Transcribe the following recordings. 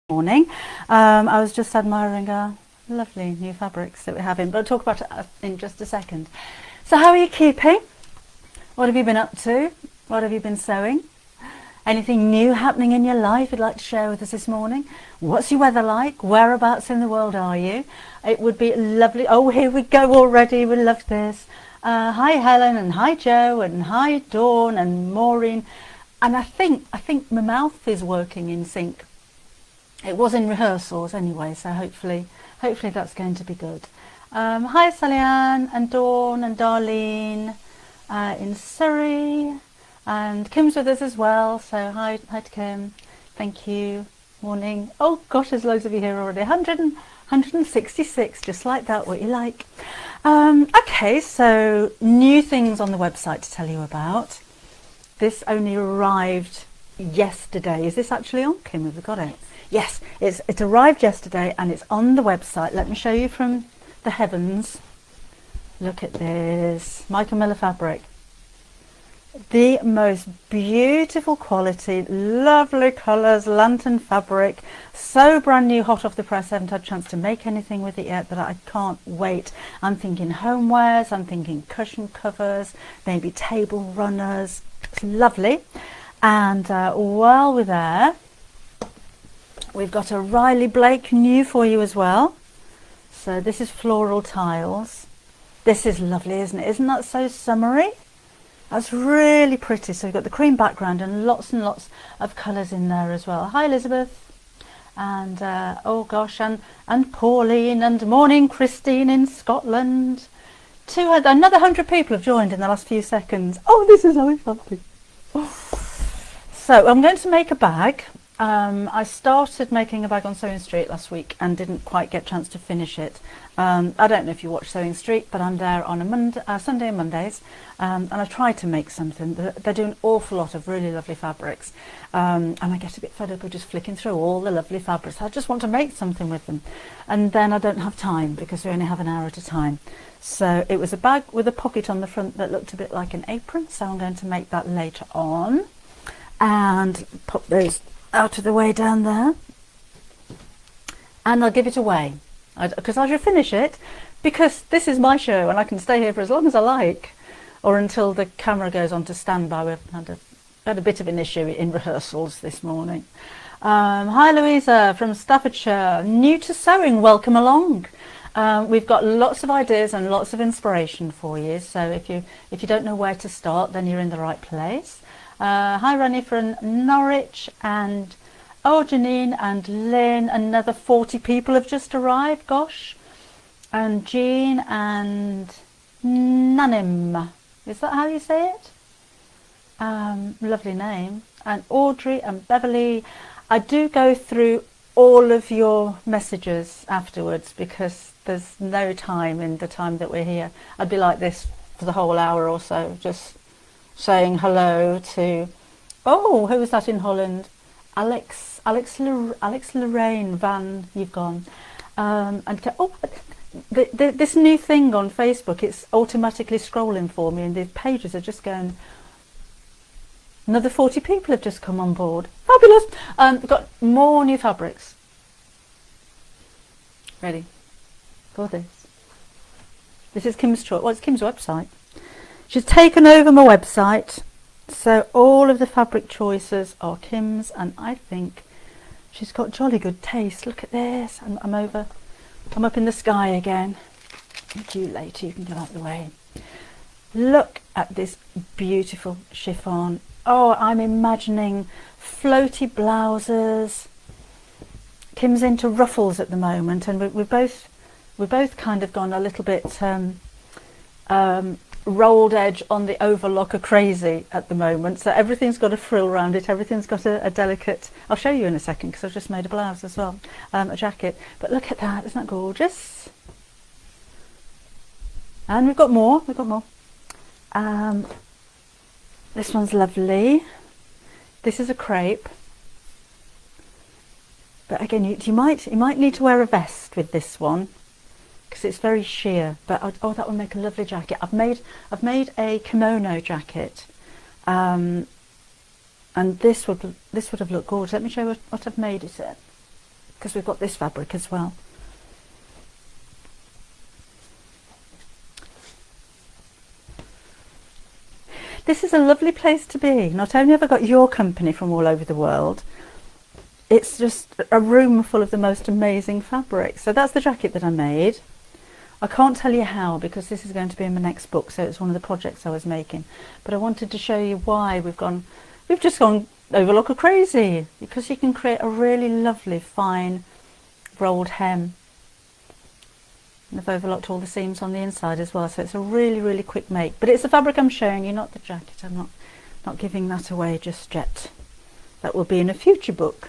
Morning. I was just admiring our lovely new fabrics that we're having, but I'll talk about it in just a second. So how are you keeping? What have you been up to? What have you been sewing? Anything new happening in your life you'd like to share with us this morning? What's your weather like? Whereabouts in the world are you? It would be lovely. Oh, here we go already. We love this. Hi Helen, and hi Joe, and hi Dawn and Maureen. And I think my mouth is working in sync. It was in rehearsals anyway, so hopefully that's going to be good. Hi Sally-Ann and Dawn and Darlene in Surrey, and Kim's with us as well, so hi to Kim. Thank you. Morning. Oh gosh, there's loads of you here already. 166, just like that, what you like. Okay, so new things on the website to tell you about. This only arrived yesterday. Is this actually on, Kim? Have we got it? Yes, it arrived yesterday and it's on the website. Let me show you from the heavens. Look at this. Michael Miller fabric. The most beautiful quality, lovely colours, lantern fabric. So brand new, hot off the press. I haven't had a chance to make anything with it yet, but I can't wait. I'm thinking homewares, I'm thinking cushion covers, maybe table runners. It's lovely. And while we're there, we've got a Riley Blake new for you as well. So this is floral tiles. This is lovely, isn't it? Isn't that so summery? That's really pretty. So we've got the cream background and lots of colours in there as well. Hi Elizabeth. And oh gosh, and Pauline, and morning Christine in Scotland. Another 100 people have joined in the last few seconds. Oh, this is so exciting. So I'm going to make a bag. I started making a bag on Sewing Street last week and didn't quite get a chance to finish it. I don't know if you watch Sewing Street, but I'm there on a Sunday and Mondays, and I try to make something. They do an awful lot of really lovely fabrics, and I get a bit fed up of just flicking through all the lovely fabrics. I just want to make something with them, and then I don't have time because we only have an hour at a time. So it was a bag with a pocket on the front that looked a bit like an apron, so I'm going to make that later on and pop those out of the way down there, and I'll give it away because I should finish it, because this is my show and I can stay here for as long as I like, or until the camera goes on to standby. We've had a bit of an issue in rehearsals this morning. Hi Louisa from Staffordshire, new to sewing, welcome along. We've got lots of ideas and lots of inspiration for you, so if you don't know where to start, then you're in the right place. Hi Ronnie from Norwich, and oh Janine and Lynn, another 40 people have just arrived, gosh. And Jean and Nanim, is that how you say it? Lovely name. And Audrey and Beverly. I do go through all of your messages afterwards because there's no time in the time that we're here. I'd be like this for the whole hour or so, just saying hello to, oh, who was that in Holland? Alex Lorraine Van, you've gone. And oh, this new thing on Facebook, it's automatically scrolling for me and the pages are just going, another 40 people have just come on board. Fabulous. We've got more new fabrics. Ready for this. This is Kim's choice. Well, it's Kim's website. She's taken over my website, so all of the fabric choices are Kim's, and I think she's got jolly good taste. Look at this. I'm up in the sky again. Thank you later, you can get out of the way. Look at this beautiful chiffon. Oh, I'm imagining floaty blouses. Kim's into ruffles at the moment, and we've both kind of gone a little bit rolled edge on the overlocker crazy at the moment, so everything's got a frill around it, everything's got a delicate, I'll show you in a second because I've just made a blouse as well, a jacket, but look at that, isn't that gorgeous? And we've got more. This one's lovely. This is a crepe, but again you might need to wear a vest with this one because it's very sheer, but oh, that would make a lovely jacket. I've made a kimono jacket, and this would have looked gorgeous. Let me show you what I've made it in. because we've got this fabric as well. This is a lovely place to be. Not only have I got your company from all over the world, it's just a room full of the most amazing fabric. So that's the jacket that I made. I can't tell you how, because this is going to be in my next book, so it's one of the projects I was making. But I wanted to show you why we've just gone overlocker crazy, because you can create a really lovely fine rolled hem. And I've overlocked all the seams on the inside as well, so it's a really, really quick make. But it's the fabric I'm showing you, not the jacket. I'm not giving that away just yet. That will be in a future book.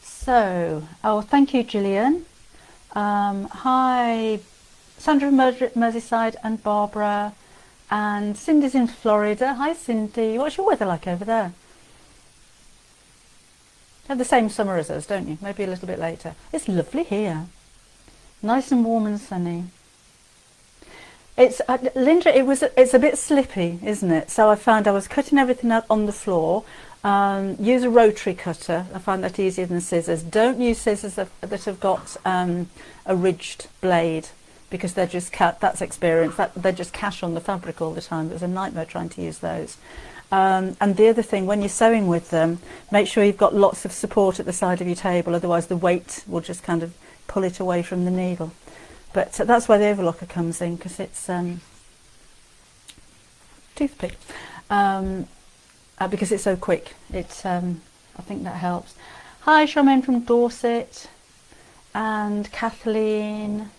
So, oh, thank you, Gillian. Hi, Sandra from Merseyside, and Barbara, and Cindy's in Florida. Hi, Cindy. What's your weather like over there? You have the same summer as us, don't you? Maybe a little bit later. It's lovely here. Nice and warm and sunny. It's Linda. It's a bit slippy, isn't it? So I found I was cutting everything out on the floor. Use a rotary cutter. I find that easier than scissors. Don't use scissors that have got a ridged blade, because they're just that's experience. They're just cash on the fabric all the time. It was a nightmare trying to use those. And the other thing, when you're sewing with them, make sure you've got lots of support at the side of your table. Otherwise, the weight will just kind of pull it away from the needle. But that's where the overlocker comes in, because it's toothpick. Because it's so quick. I think that helps. Hi, Charmaine from Dorset, and Kathleen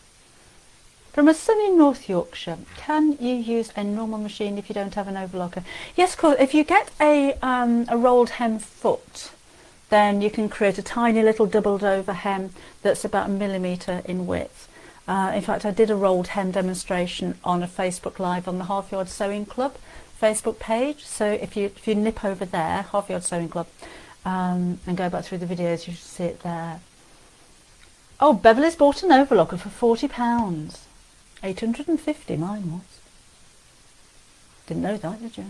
from a sunny North Yorkshire. Can you use a normal machine if you don't have an overlocker? Yes, of course. If you get a rolled hem foot, then you can create a tiny little doubled over hem that's about 1 millimetre in width. In fact, I did a rolled hem demonstration on a Facebook Live on the Half Yard Sewing Club Facebook page. So if you nip over there, Half Yard Sewing Club, and go back through the videos, you should see it there. Oh, Beverly's bought an overlocker for £40. 850 mine was. Didn't know that, did you?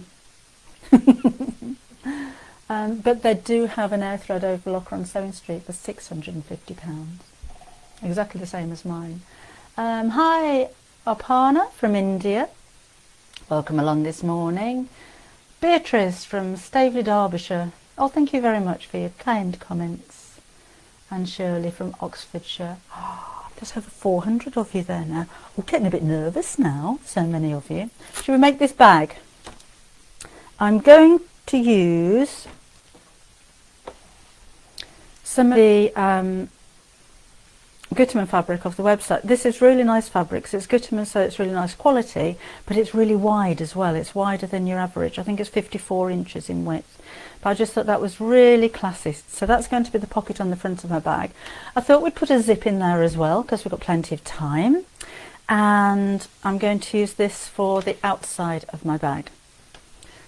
But they do have an air thread overlocker on Sewing Street for £650. Exactly the same as mine. Hi, Aparna from India. Welcome along this morning. Beatrice from Staveley, Derbyshire. Oh, thank you very much for your kind comments. And Shirley from Oxfordshire. Oh, there's over 400 of you there now. We're getting a bit nervous now, so many of you. Should we make this bag? I'm going to use some of the Gutermann fabric off the website. This is really nice fabric, so it's Gutermann, so it's really nice quality, but it's really wide as well. It's wider than your average. I think it's 54 inches in width. But I just thought that was really classy. So that's going to be the pocket on the front of my bag. I thought we'd put a zip in there as well, because we've got plenty of time. And I'm going to use this for the outside of my bag.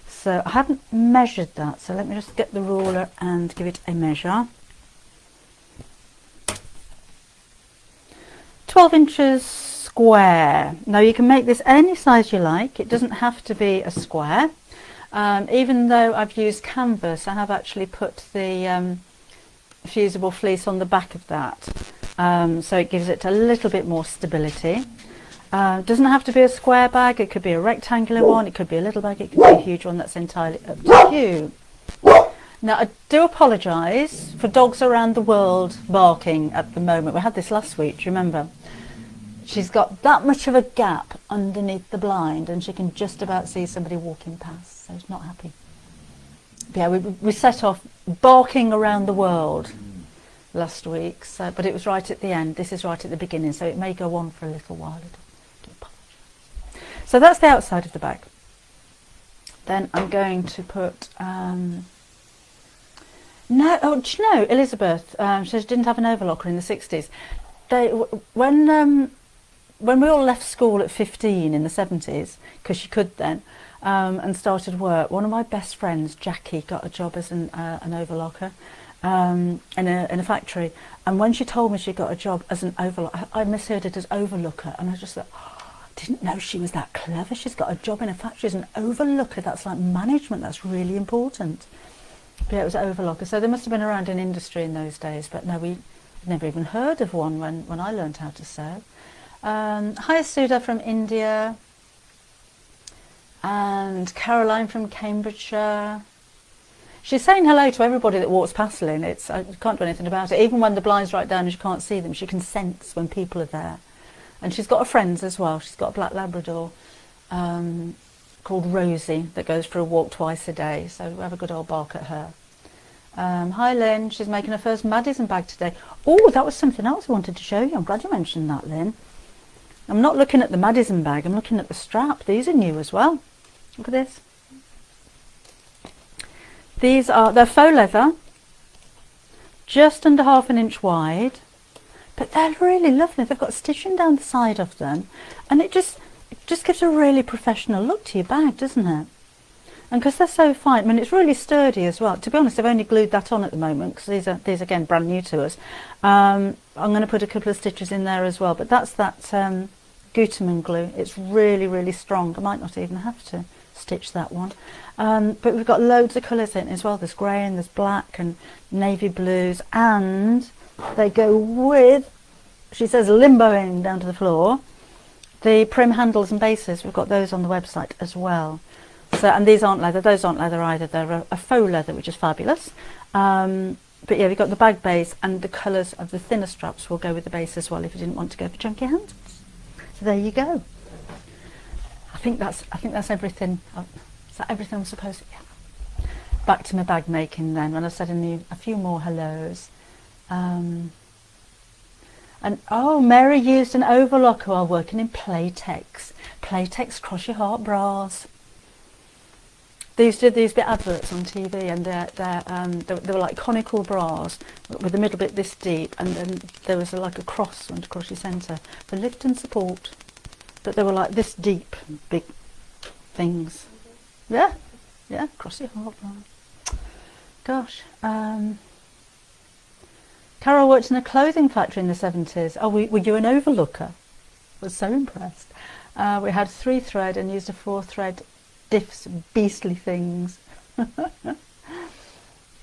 So I haven't measured that, so let me just get the ruler and give it a measure. 12 inches square. Now you can make this any size you like. It doesn't have to be a square. Even though I've used canvas, I have actually put the fusible fleece on the back of that. So it gives it a little bit more stability. Doesn't have to be a square bag. It could be a rectangular one. It could be a little bag. It could be a huge one. That's entirely up to you. Now, I do apologise for dogs around the world barking at the moment. We had this last week, do you remember? She's got that much of a gap underneath the blind and she can just about see somebody walking past, so she's not happy. But yeah, we set off barking around the world last week, so, but it was right at the end. This is right at the beginning, so it may go on for a little while. I do apologise. So that's the outside of the bag. Then I'm going to put... No, oh, do you know, Elizabeth, she didn't have an overlocker in the 60s. When we all left school at 15 in the 70s, because she could then, and started work, one of my best friends, Jackie, got a job as an overlocker in a factory. And when she told me she got a job as an overlocker, I misheard it as overlooker, and I just thought, oh, I didn't know she was that clever. She's got a job in a factory as an overlooker. That's like management. That's really important. Yeah, it was overlocker. So they must have been around in industry in those days, but no, we never even heard of one when I learned how to sew. Hayasuda from India, and Caroline from Cambridgeshire. She's saying hello to everybody that walks past Lynn. I can't do anything about it. Even when the blinds right down and she can't see them, she can sense when people are there. And she's got her friends as well. She's got a black Labrador called Rosie that goes for a walk twice a day. So we have a good old bark at her. Hi Lynn, she's making her first Madison bag today. Oh, that was something else I wanted to show you. I'm glad you mentioned that, Lynn. I'm not looking at the Madison bag, I'm looking at the strap. These are new as well. Look at this. They're faux leather, just under 1/2 inch wide, but they're really lovely. They've got stitching down the side of them, and it just gives a really professional look to your bag, doesn't it? And because they're so fine, I mean, it's really sturdy as well. To be honest, I've only glued that on at the moment because these again brand new to us. I'm going to put a couple of stitches in there as well, but that's that Gutermann glue. It's really, really strong. I might not even have to stitch that one. But we've got loads of colours in as well. There's grey and there's black and navy blues, and they go with, she says, limboing down to the floor, the prim handles and bases. We've got those on the website as well. So, and these aren't leather, those aren't leather either, they're a faux leather, which is fabulous. But yeah, we've got the bag base, and the colours of the thinner straps will go with the base as well if you didn't want to go for chunky handles. So there you go. I think that's everything. Is that everything I'm supposed to? Yeah. Back to my bag making then, when I said a few more hellos. And oh, Mary used an overlocker while working in Playtex. Playtex Cross Your Heart bras. They used to do these bit adverts on TV, and they were like conical bras with the middle bit this deep, and then there was like a cross went across your centre for lift and support. But they were like this deep, big things. Yeah, cross your heart bra. Gosh. Carol worked in a clothing factory in the 70s. Oh, were you an overlooker? I was so impressed. We had 3 thread and used a 4 thread diffs, beastly things.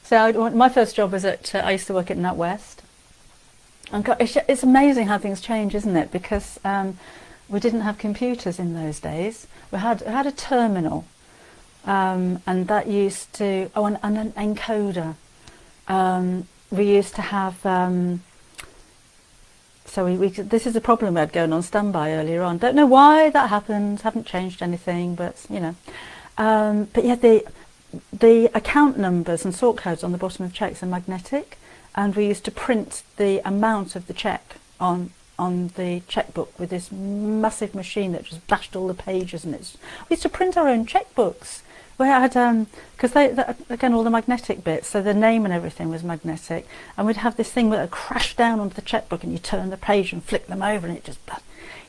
So my first job was I used to work at NatWest. And it's amazing how things change, isn't it? Because we didn't have computers in those days. We had a terminal, and that used to, and an encoder. We used to have, so this is a problem we had going on standby earlier on. Don't know why that happened, haven't changed anything, but you know. But yeah, the account numbers and sort codes on the bottom of checks are magnetic, and we used to print the amount of the check on the checkbook with this massive machine that just bashed all the pages, and we used to print our own checkbooks. We had, because again, all the magnetic bits, so the name and everything was magnetic, and we'd have this thing that would crash down onto the checkbook, and you turn the page and flick them over, and it just,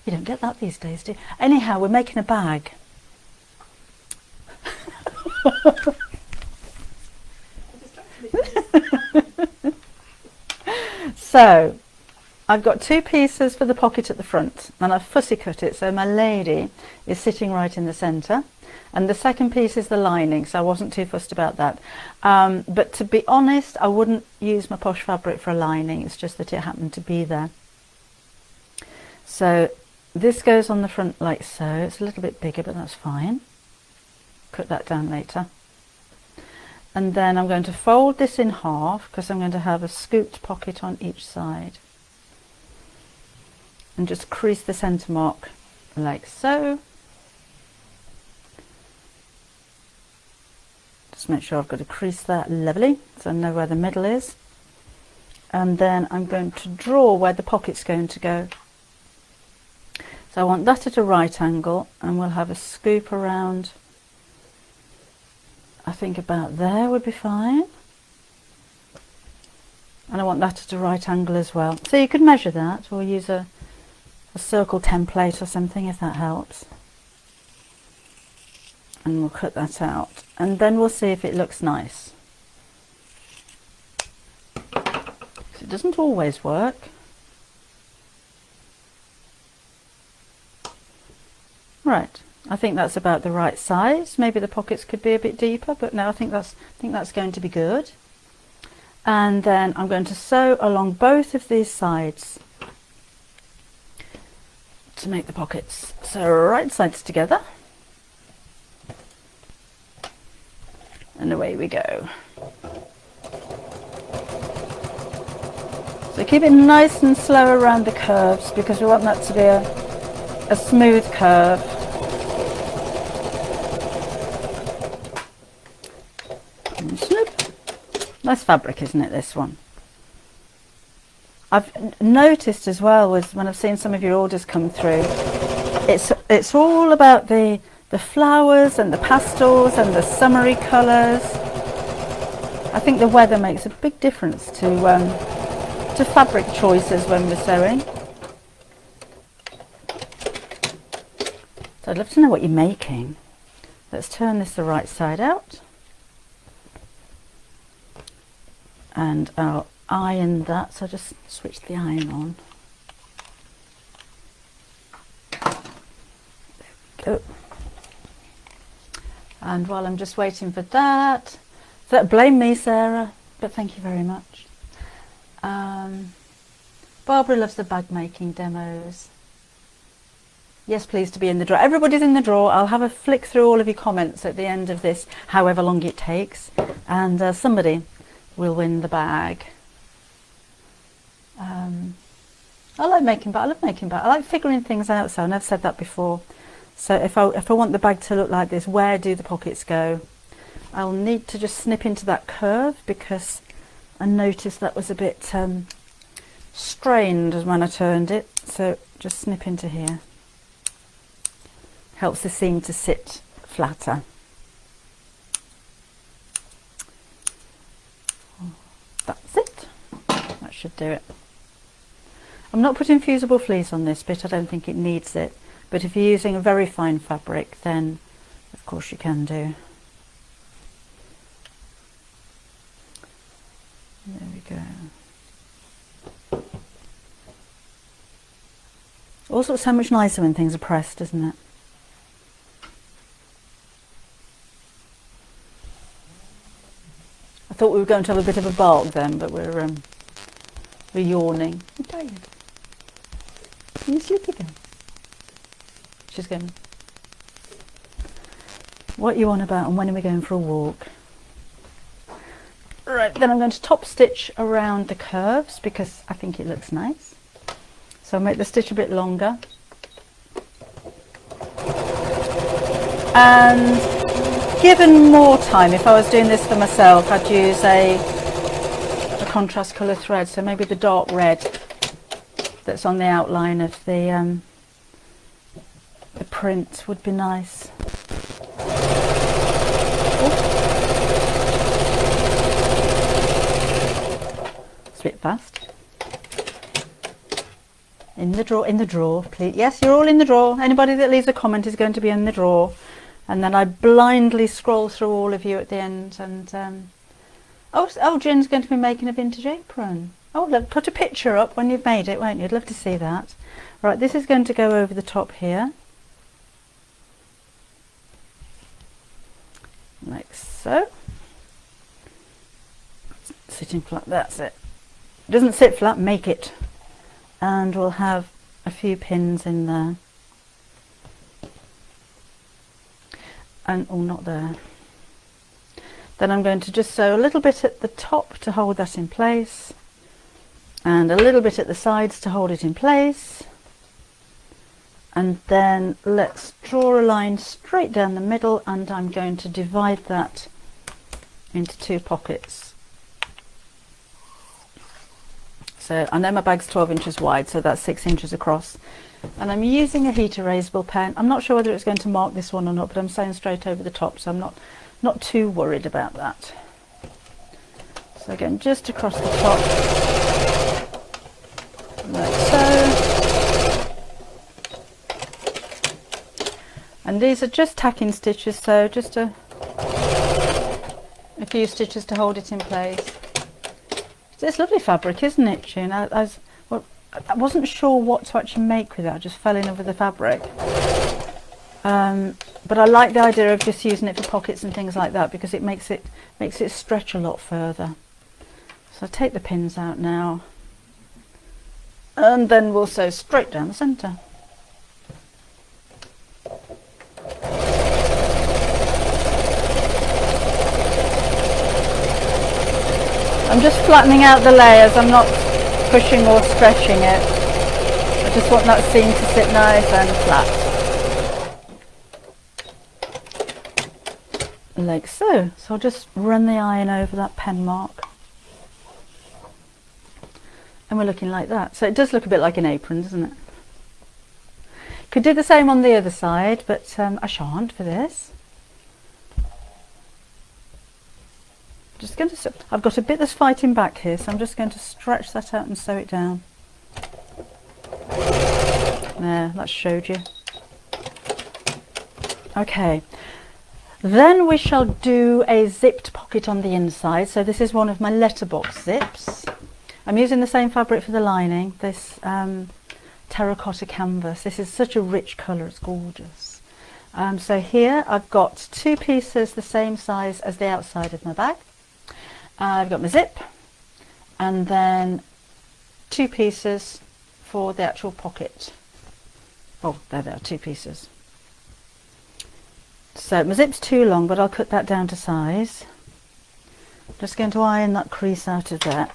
you don't get that these days, do you? Anyhow, we're making a bag. So, I've got 2 pieces for the pocket at the front, and I've fussy cut it so my lady is sitting right in the centre. And the second piece is the lining, so I wasn't too fussed about that. But to be honest, I wouldn't use my posh fabric for a lining, it's just that it happened to be there. So this goes on the front like so. It's a little bit bigger, but that's fine. Cut that down later. And then I'm going to fold this in half, because I'm going to have a scooped pocket on each side. And just crease the centre mark like so. Just make sure I've got to crease that levelly so I know where the middle is. And then I'm going to draw where the pocket's going to go. So I want that at a right angle, and we'll have a scoop around, I think about there would be fine. And I want that at a right angle as well. So you could measure that, or use a circle template or something if that helps. And we'll cut that out, and then we'll see if it looks nice. It doesn't always work. Right, I think that's about the right size. Maybe the pockets could be a bit deeper, but no, I think that's going to be good. And then I'm going to sew along both of these sides to make the pockets. So right sides together. And away we go. So keep it nice and slow around the curves because we want that to be a smooth curve. And snip. Nice fabric, isn't it, this one? I've noticed as well when I've seen some of your orders come through, it's all about the flowers and the pastels and the summery colours. I think the weather makes a big difference to fabric choices when we're sewing. So I'd love to know what you're making. Let's turn this the right side out. And I'll iron that, so just switch the iron on. There we go. And while I'm just waiting for that, blame me, Sarah, but thank you very much. Barbara loves the bag making demos. Yes, please, to be in the draw. Everybody's in the draw. I'll have a flick through all of your comments at the end of this, however long it takes, and somebody will win the bag. I like making bags. I love making bags. I like figuring things out. So I've said that before. So if I want the bag to look like this, where do the pockets go? I'll need to just snip into that curve because I noticed that was a bit strained when I turned it. So just snip into here. Helps the seam to sit flatter. That's it. That should do it. I'm not putting fusible fleece on this bit. I don't think it needs it. But if you're using a very fine fabric, then of course you can do. There we go. Also, it's so much nicer when things are pressed, isn't it? I thought we were going to have a bit of a bark then, but we're yawning. I'm tired. Are you sleepy again? She's going, what you on about and when are we going for a walk? Right, then I'm going to top stitch around the curves because I think it looks nice. So I'll make the stitch a bit longer. And given more time, if I was doing this for myself, I'd use a contrast colour thread, so maybe the dark red that's on the outline of the print would be nice. It's a bit fast. In the drawer, please. Yes, you're all in the drawer. Anybody that leaves a comment is going to be in the drawer. And then I blindly scroll through all of you at the end. And oh, Jen's going to be making a vintage apron. Oh, look, put a picture up when you've made it, won't you? I'd love to see that. Right, this is going to go over the top here. Like so. Sitting flat, that's it. It doesn't sit flat, make it. And we'll have a few pins in there. And oh, not there. Then I'm going to just sew a little bit at the top to hold that in place, and a little bit at the sides to hold it in place. And then let's draw a line straight down the middle, and I'm going to divide that into two pockets. So I know my bag's 12 inches wide, so that's 6 inches across. And I'm using a heat erasable pen. I'm not sure whether it's going to mark this one or not, but I'm sewing straight over the top, so I'm not too worried about that. So again, just across the top, like so. And these are just tacking stitches, so just a few stitches to hold it in place. It's lovely fabric, isn't it, June? I wasn't sure what to actually make with it. I just fell in love with the fabric. But I like the idea of just using it for pockets and things like that, because it makes it stretch a lot further. So I take the pins out now, and then we'll sew straight down the centre. I'm just flattening out the layers, I'm not pushing or stretching it. I just want that seam to sit nice and flat. Like so. So I'll just run the iron over that pen mark. And we're looking like that. So it does look a bit like an apron, doesn't it? Could do the same on the other side, but I shan't for this. Just going to, I've got a bit that's fighting back here, so I'm just going to stretch that out and sew it down. There, that showed you. Okay, then we shall do a zipped pocket on the inside. So this is one of my letterbox zips. I'm using the same fabric for the lining, this terracotta canvas. This is such a rich colour, it's gorgeous. So here I've got two pieces the same size as the outside of my bag. I've got my zip, and then two pieces for the actual pocket. Oh, there they are, two pieces. So my zip's too long, but I'll cut that down to size. Just going to iron that crease out of there.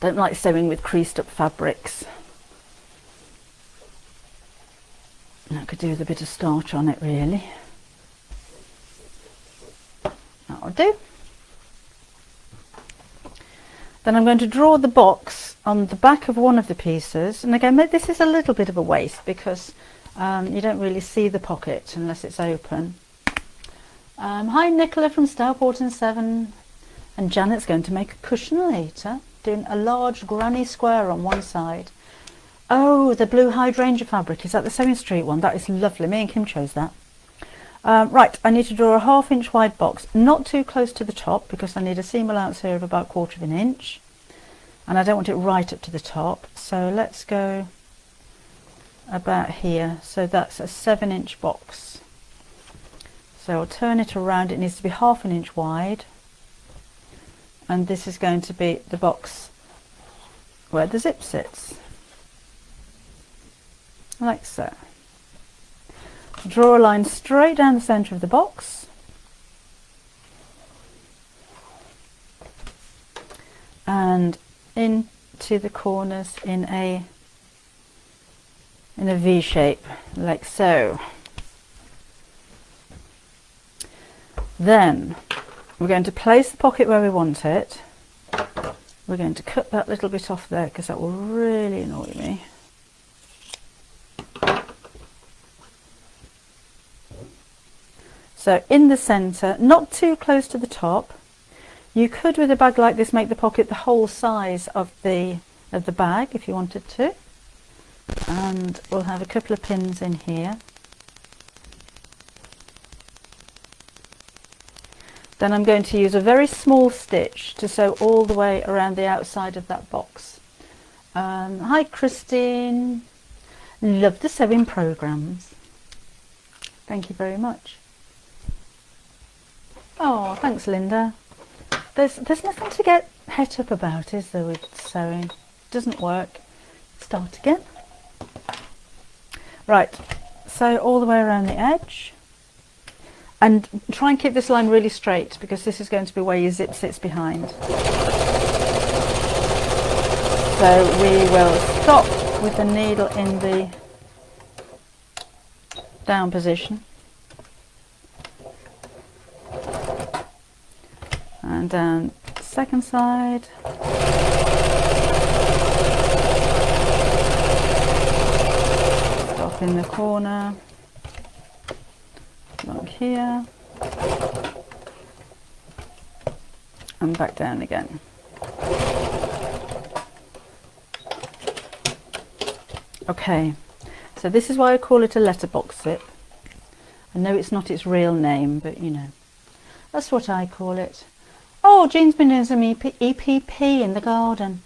Don't like sewing with creased up fabrics. I could do with a bit of starch on it, really. That'll do. Then I'm going to draw the box on the back of one of the pieces, and again this is a little bit of a waste because you don't really see the pocket unless it's open. Hi Nicola from Stourport-on-Severn, and Janet's going to make a cushion later, doing a large granny square on one side. Oh, the blue hydrangea fabric, is that the Sewing Street one? That is lovely, me and Kim chose that. Right, I need to draw a 1/2 inch wide box, not too close to the top because I need a seam allowance here of about 1/4 inch, and I don't want it right up to the top, so let's go about here. So that's a 7-inch box. So I'll turn it around, it needs to be 1/2 inch wide, and this is going to be the box where the zip sits, like so. Draw a line straight down the centre of the box, and into the corners in a V shape, like so. Then we're going to place the pocket where we want it. We're going to cut that little bit off there because that will really annoy me. So in the centre, not too close to the top. You could, with a bag like this, make the pocket the whole size of the bag if you wanted to. And we'll have a couple of pins in here. Then I'm going to use a very small stitch to sew all the way around the outside of that box. Hi Christine, love the sewing programmes. Thank you very much. Oh, thanks Linda. There's nothing to get het up about, is there, with sewing? It doesn't work. Start again. Right, sew all the way around the edge. And try and keep this line really straight because this is going to be where your zip sits behind. So we will stop with the needle in the down position. And down second side. Stop in the corner. Like here. And back down again. Okay, so this is why I call it a letterbox zip. I know it's not its real name, but you know, that's what I call it. Oh, Jean's been doing some EPP in the garden.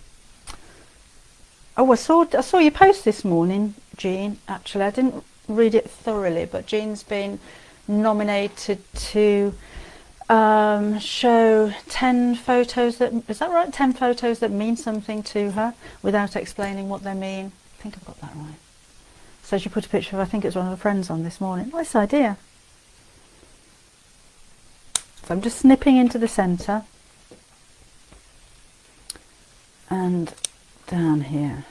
Oh, I saw your post this morning, Jean. Actually, I didn't read it thoroughly, but Jean's been nominated to show 10 photos that, is that right? 10 photos that mean something to her without explaining what they mean. I think I've got that right. So she put a picture of, I think it's one of her friends on this morning. Nice idea. So I'm just snipping into the centre and down here.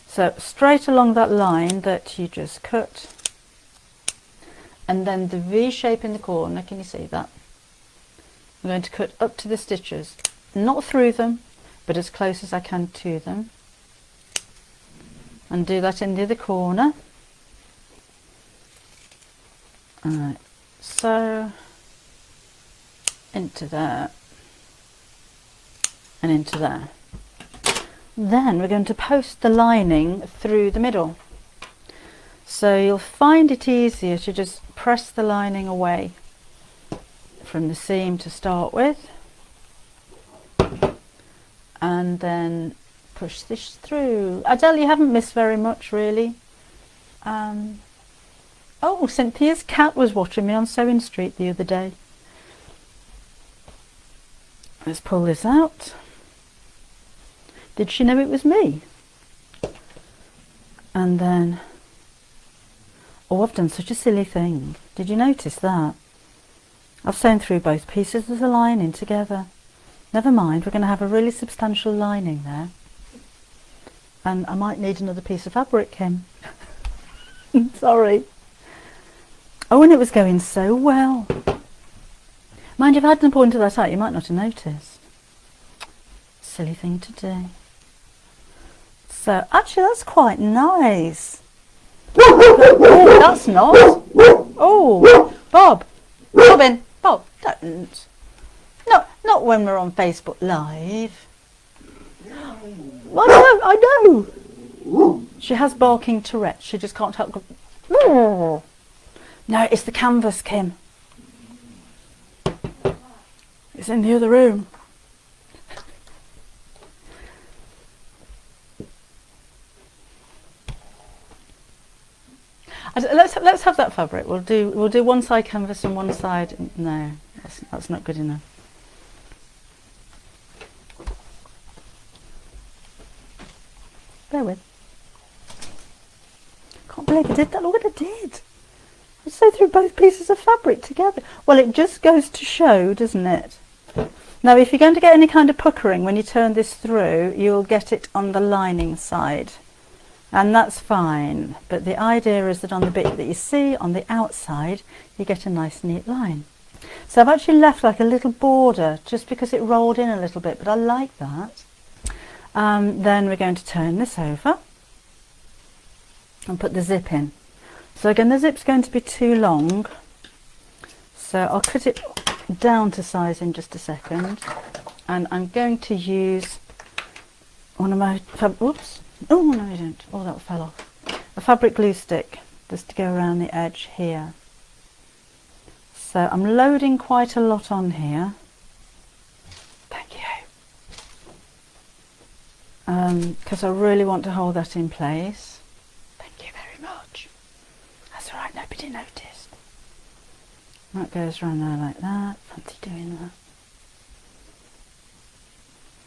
So straight along that line that you just cut, and then the V shape in the corner, can you see that? I'm going to cut up to the stitches, not through them, but as close as I can to them. And do that in the other corner. Alright, so into there and into there. Then we're going to post the lining through the middle. So you'll find it easier to just press the lining away from the seam to start with, and then push this through. Adele, you haven't missed very much really. Oh, Cynthia's cat was watching me on Sewing Street the other day. Let's pull this out. Did she know it was me? And then, oh, I've done such a silly thing. Did you notice that? I've sewn through both pieces of the lining together. Never mind, we're going to have a really substantial lining there. And I might need another piece of fabric, Kim. Sorry. Oh, and it was going so well. Mind you, if I hadn't pointed that out, you might not have noticed. Silly thing to do. So, actually, that's quite nice. Oh, that's not. Oh, Bob. Robin. Bob, don't. No, not when we're on Facebook Live. I know. She has barking Tourette's. She just can't help. No, it's the canvas, Kim. It's in the other room. Let's have that fabric. We'll do one side canvas and one side. No, that's not good enough. Bear with. Can't believe I did that. Look what I did. I sewed through both pieces of fabric together. Well, it just goes to show, doesn't it? Now, if you're going to get any kind of puckering when you turn this through, you'll get it on the lining side. And that's fine. But the idea is that on the bit that you see on the outside, you get a nice neat line. So I've actually left like a little border just because it rolled in a little bit, but I like that. Then we're going to turn this over and put the zip in. So again, the zip's going to be too long, so I'll cut it down to size in just a second, and I'm going to use one of my whoops, oh no I don't, oh that fell off, a fabric glue stick just to go around the edge here. So I'm loading quite a lot on here. Thank you. Because I really want to hold that in place. Thank you very much. That's alright, nobody noticed. That goes around there like that. Fancy doing that.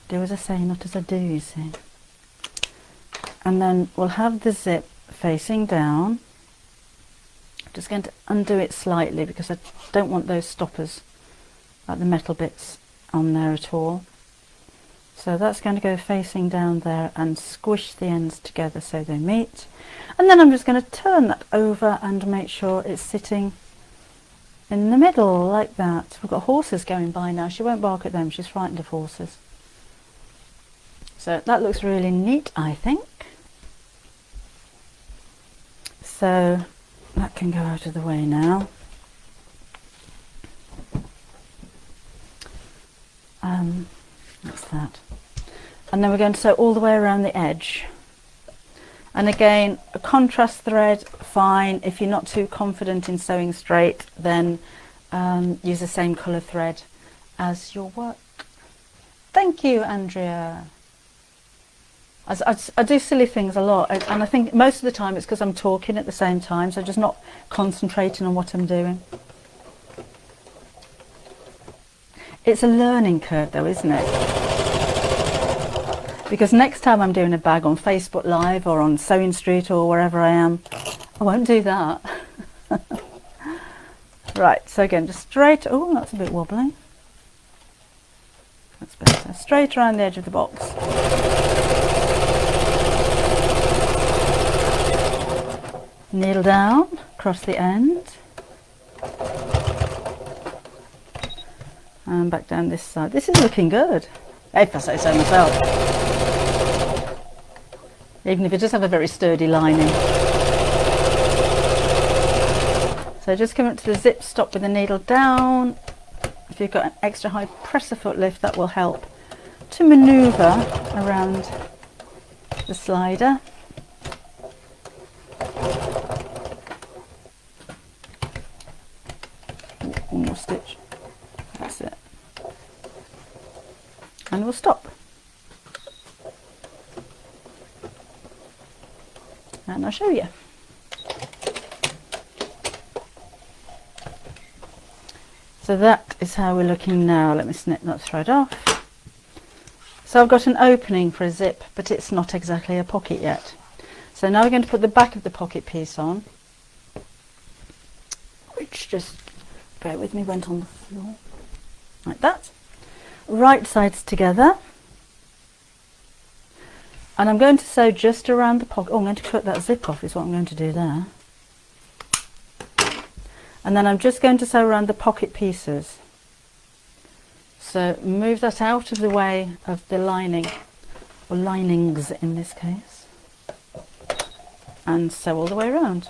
Do as I say, not as I do, you see. And then we'll have the zip facing down. I'm just going to undo it slightly because I don't want those stoppers, like the metal bits, on there at all. So that's going to go facing down there and squish the ends together so they meet. And then I'm just going to turn that over and make sure it's sitting in the middle like that. We've got horses going by now. She won't bark at them. She's frightened of horses. So that looks really neat, I think. So that can go out of the way now. That's that. And then we're going to sew all the way around the edge. And again, a contrast thread, fine. If you're not too confident in sewing straight, then use the same colour thread as your work. Thank you, Andrea. I do silly things a lot, and I think most of the time it's because I'm talking at the same time, so just not concentrating on what I'm doing. It's a learning curve though, isn't it? Because next time I'm doing a bag on Facebook Live or on Sewing Street or wherever I am, I won't do that. Right, so again, just straight, oh, that's a bit wobbly. That's better. Straight around the edge of the box. Needle down, across the end. And back down this side. This is looking good, if I say so myself. Even if it does have a very sturdy lining. So just come up to the zip stop with the needle down. If you've got an extra high presser foot lift, that will help to manoeuvre around the slider. One more stitch. That's it. And we'll stop. And I'll show you. So that is how we're looking now. Let me snip that thread off. So I've got an opening for a zip, but it's not exactly a pocket yet. So now we're going to put the back of the pocket piece on, which just, bear with me, went on the floor. Like that. Right sides together. And I'm going to sew just around the pocket. Oh, I'm going to cut that zip off is what I'm going to do there. And then I'm just going to sew around the pocket pieces. So move that out of the way of the lining, or linings in this case, and sew all the way around.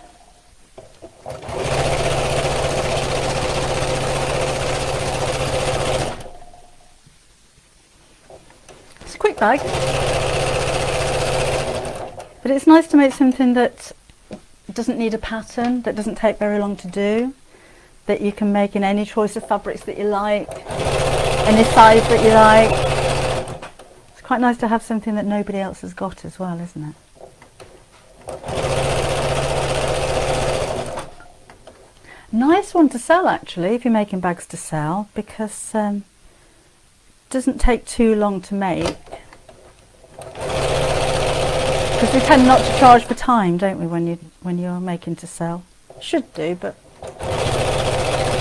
It's a quick bag, but it's nice to make something that doesn't need a pattern, that doesn't take very long to do, that you can make in any choice of fabrics that you like, any size that you like. It's quite nice to have something that nobody else has got as well, isn't it? Nice one to sell actually, if you're making bags to sell, because it doesn't take too long to make. Because we tend not to charge for time, don't we, when you're making to sell? Should do, but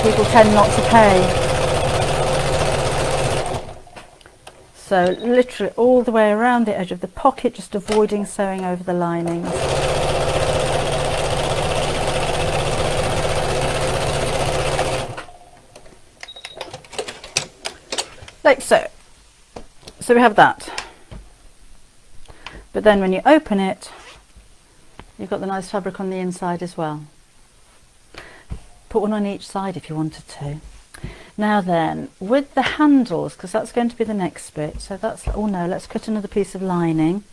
people tend not to pay. So literally all the way around the edge of the pocket, just avoiding sewing over the linings. Like so. So we have that. But then when you open it, you've got the nice fabric on the inside as well. Put one on each side if you wanted to. Now then, with the handles, because that's going to be the next bit, so that's, oh no, let's cut another piece of lining.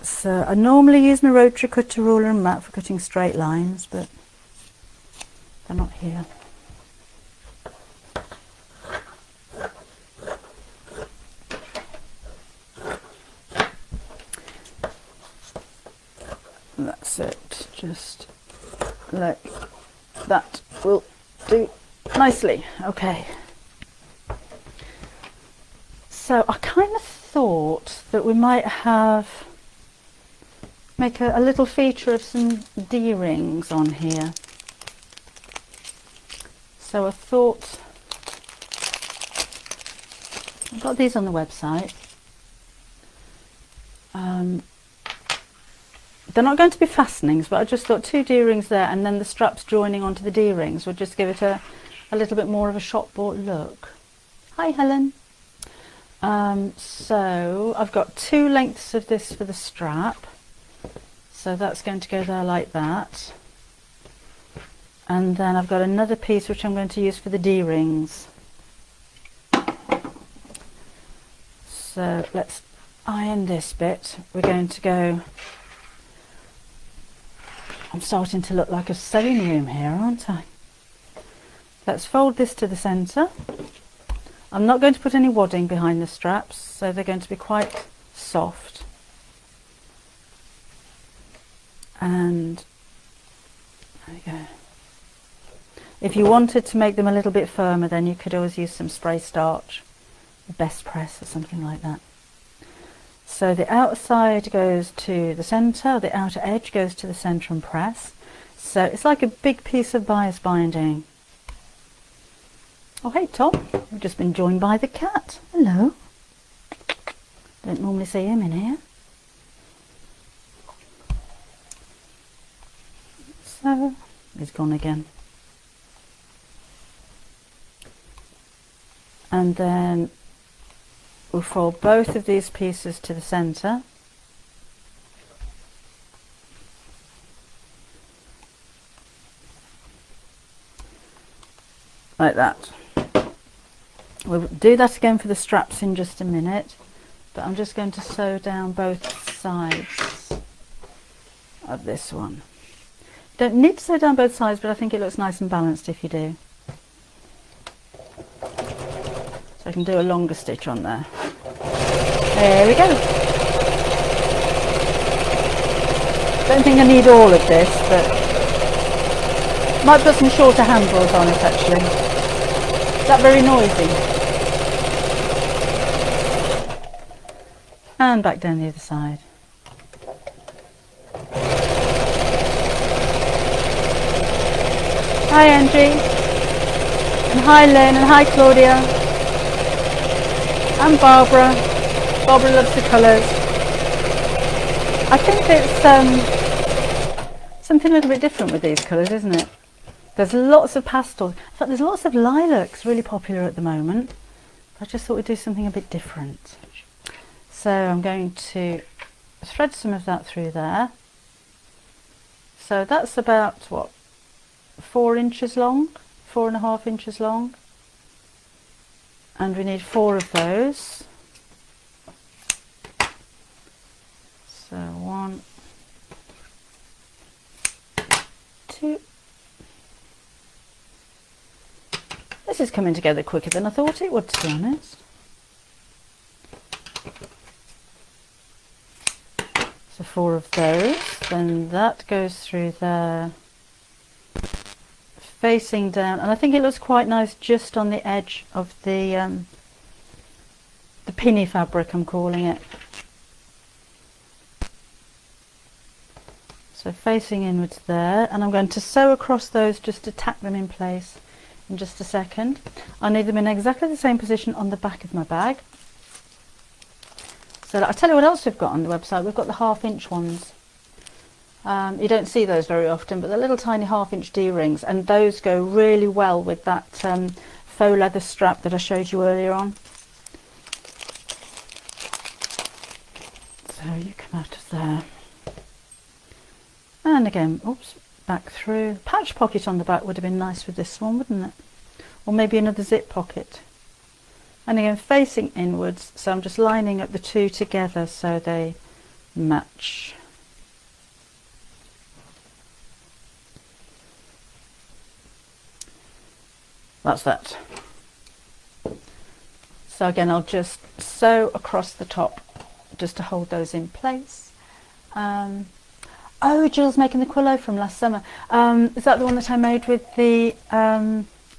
So I normally use my rotary cutter, ruler and mat for cutting straight lines, but they're not here. That's it, just like that will do nicely. Okay, so I kind of thought that we might make a little feature of some D-rings on here. So I thought, I've got these on the website. They're not going to be fastenings, but I just thought 2 D-rings there, and then the straps joining onto the D-rings would just give it a little bit more of a shop bought look. Hi Helen. So I've got 2 lengths of this for the strap, so that's going to go there like that, and then I've got another piece which I'm going to use for the D-rings. So let's iron this bit. We're going to go, I'm starting to look like a sewing room here, aren't I? Let's fold this to the centre. I'm not going to put any wadding behind the straps, so they're going to be quite soft. And there we go. If you wanted to make them a little bit firmer, then you could always use some spray starch, the best press or something like that. So the outside goes to the centre, the outer edge goes to the centre and press. So it's like a big piece of bias binding. Oh hey Tom, we've just been joined by the cat. Hello. Don't normally see him in here. So he's gone again. And then we'll fold both of these pieces to the centre. Like that. We'll do that again for the straps in just a minute, but I'm just going to sew down both sides of this one. Don't need to sew down both sides, but I think it looks nice and balanced if you do. So I can do a longer stitch on there. There we go. Don't think I need all of this, but might put some shorter handles on it actually. Is that very noisy? And back down the other side. Hi Angie, and hi Lynn, and hi Claudia, and Barbara. Barbara loves the colours. I think it's something a little bit different with these colours, isn't it? There's lots of pastels. In fact, there's lots of lilacs really popular at the moment. I just thought we'd do something a bit different. So I'm going to thread some of that through there. So that's about, what, 4 inches long, 4.5 inches long. And we need 4 of those. So 1, 2. This is coming together quicker than I thought it would, to be honest. So 4 of those, then that goes through there, facing down, and I think it looks quite nice just on the edge of the pinny fabric, I'm calling it. So facing inwards there, and I'm going to sew across those just to tack them in place in just a second. I need them in exactly the same position on the back of my bag. So I'll tell you what else we've got on the website. We've got the 1/2 inch ones. You don't see those very often, but they're little tiny 1/2 inch D-rings, and those go really well with that faux leather strap that I showed you earlier on. So you come out of there. And again, oops, back through. Patch pocket on the back would have been nice with this one, wouldn't it? Or maybe another zip pocket. And again, facing inwards, so I'm just lining up the two together so they match. That's that. So again, I'll just sew across the top just to hold those in place. Oh, Jill's making the quillo from last summer. Is that the one that I made with the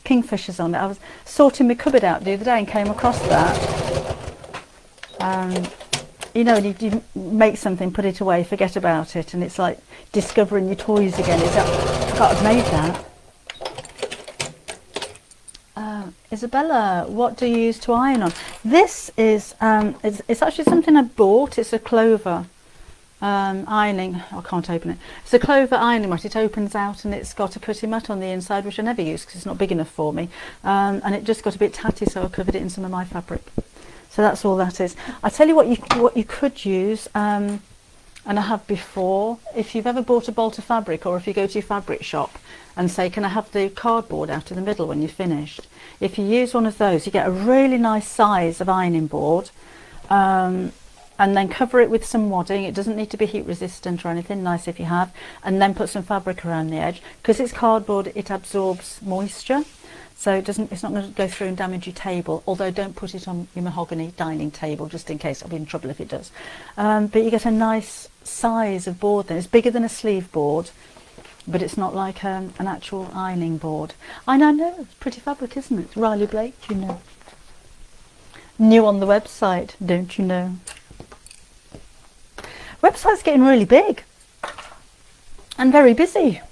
kingfishers on it? I was sorting my cupboard out the other day and came across that. You know, when you make something, put it away, forget about it, and it's like discovering your toys again. Is that, I forgot I've made that. Isabella, what do you use to iron on? This is it's actually something I bought. It's a clover ironing. I can't open it. It's a clover ironing mat. It opens out and it's got a putty mat on the inside, which I never use because it's not big enough for me, and it just got a bit tatty, so I covered it in some of my fabric. So that's all that is. I tell you what you could use, and I have before. If you've ever bought a bolt of fabric, or if you go to your fabric shop and say, can I have the cardboard out of the middle when you're finished? If you use one of those, you get a really nice size of ironing board, and then cover it with some wadding. It doesn't need to be heat resistant or anything, nice if you have, and then put some fabric around the edge. Because it's cardboard, it absorbs moisture. So it's not going to go through and damage your table, although don't put it on your mahogany dining table just in case. I'll be in trouble if it does. But you get a nice size of board then. It's bigger than a sleeve board, but it's not like an actual ironing board. I know, it's pretty fabric, isn't it? Riley Blake, you know. New on the website, don't you know? Website's getting really big and very busy.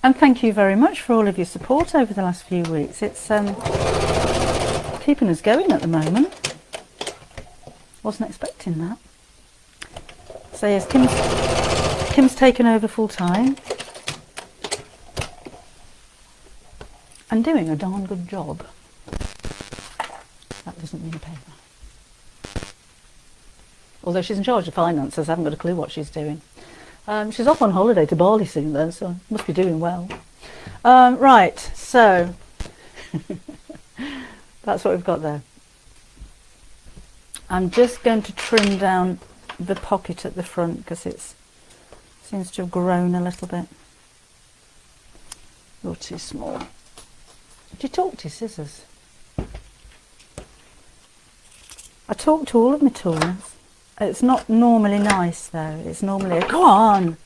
And thank you very much for all of your support over the last few weeks. It's keeping us going at the moment. Wasn't expecting that. So yes, Kim's taken over full time and doing a darn good job. That doesn't mean a paper. Although she's in charge of finances, I haven't got a clue what she's doing. She's off on holiday to Bali soon though, so must be doing well. Right, so that's what we've got there. I'm just going to trim down the pocket at the front because it seems to have grown a little bit. You're too small. Do you talk to your scissors? I talk to all of my tools. It's not normally nice though. It's normally a, go on,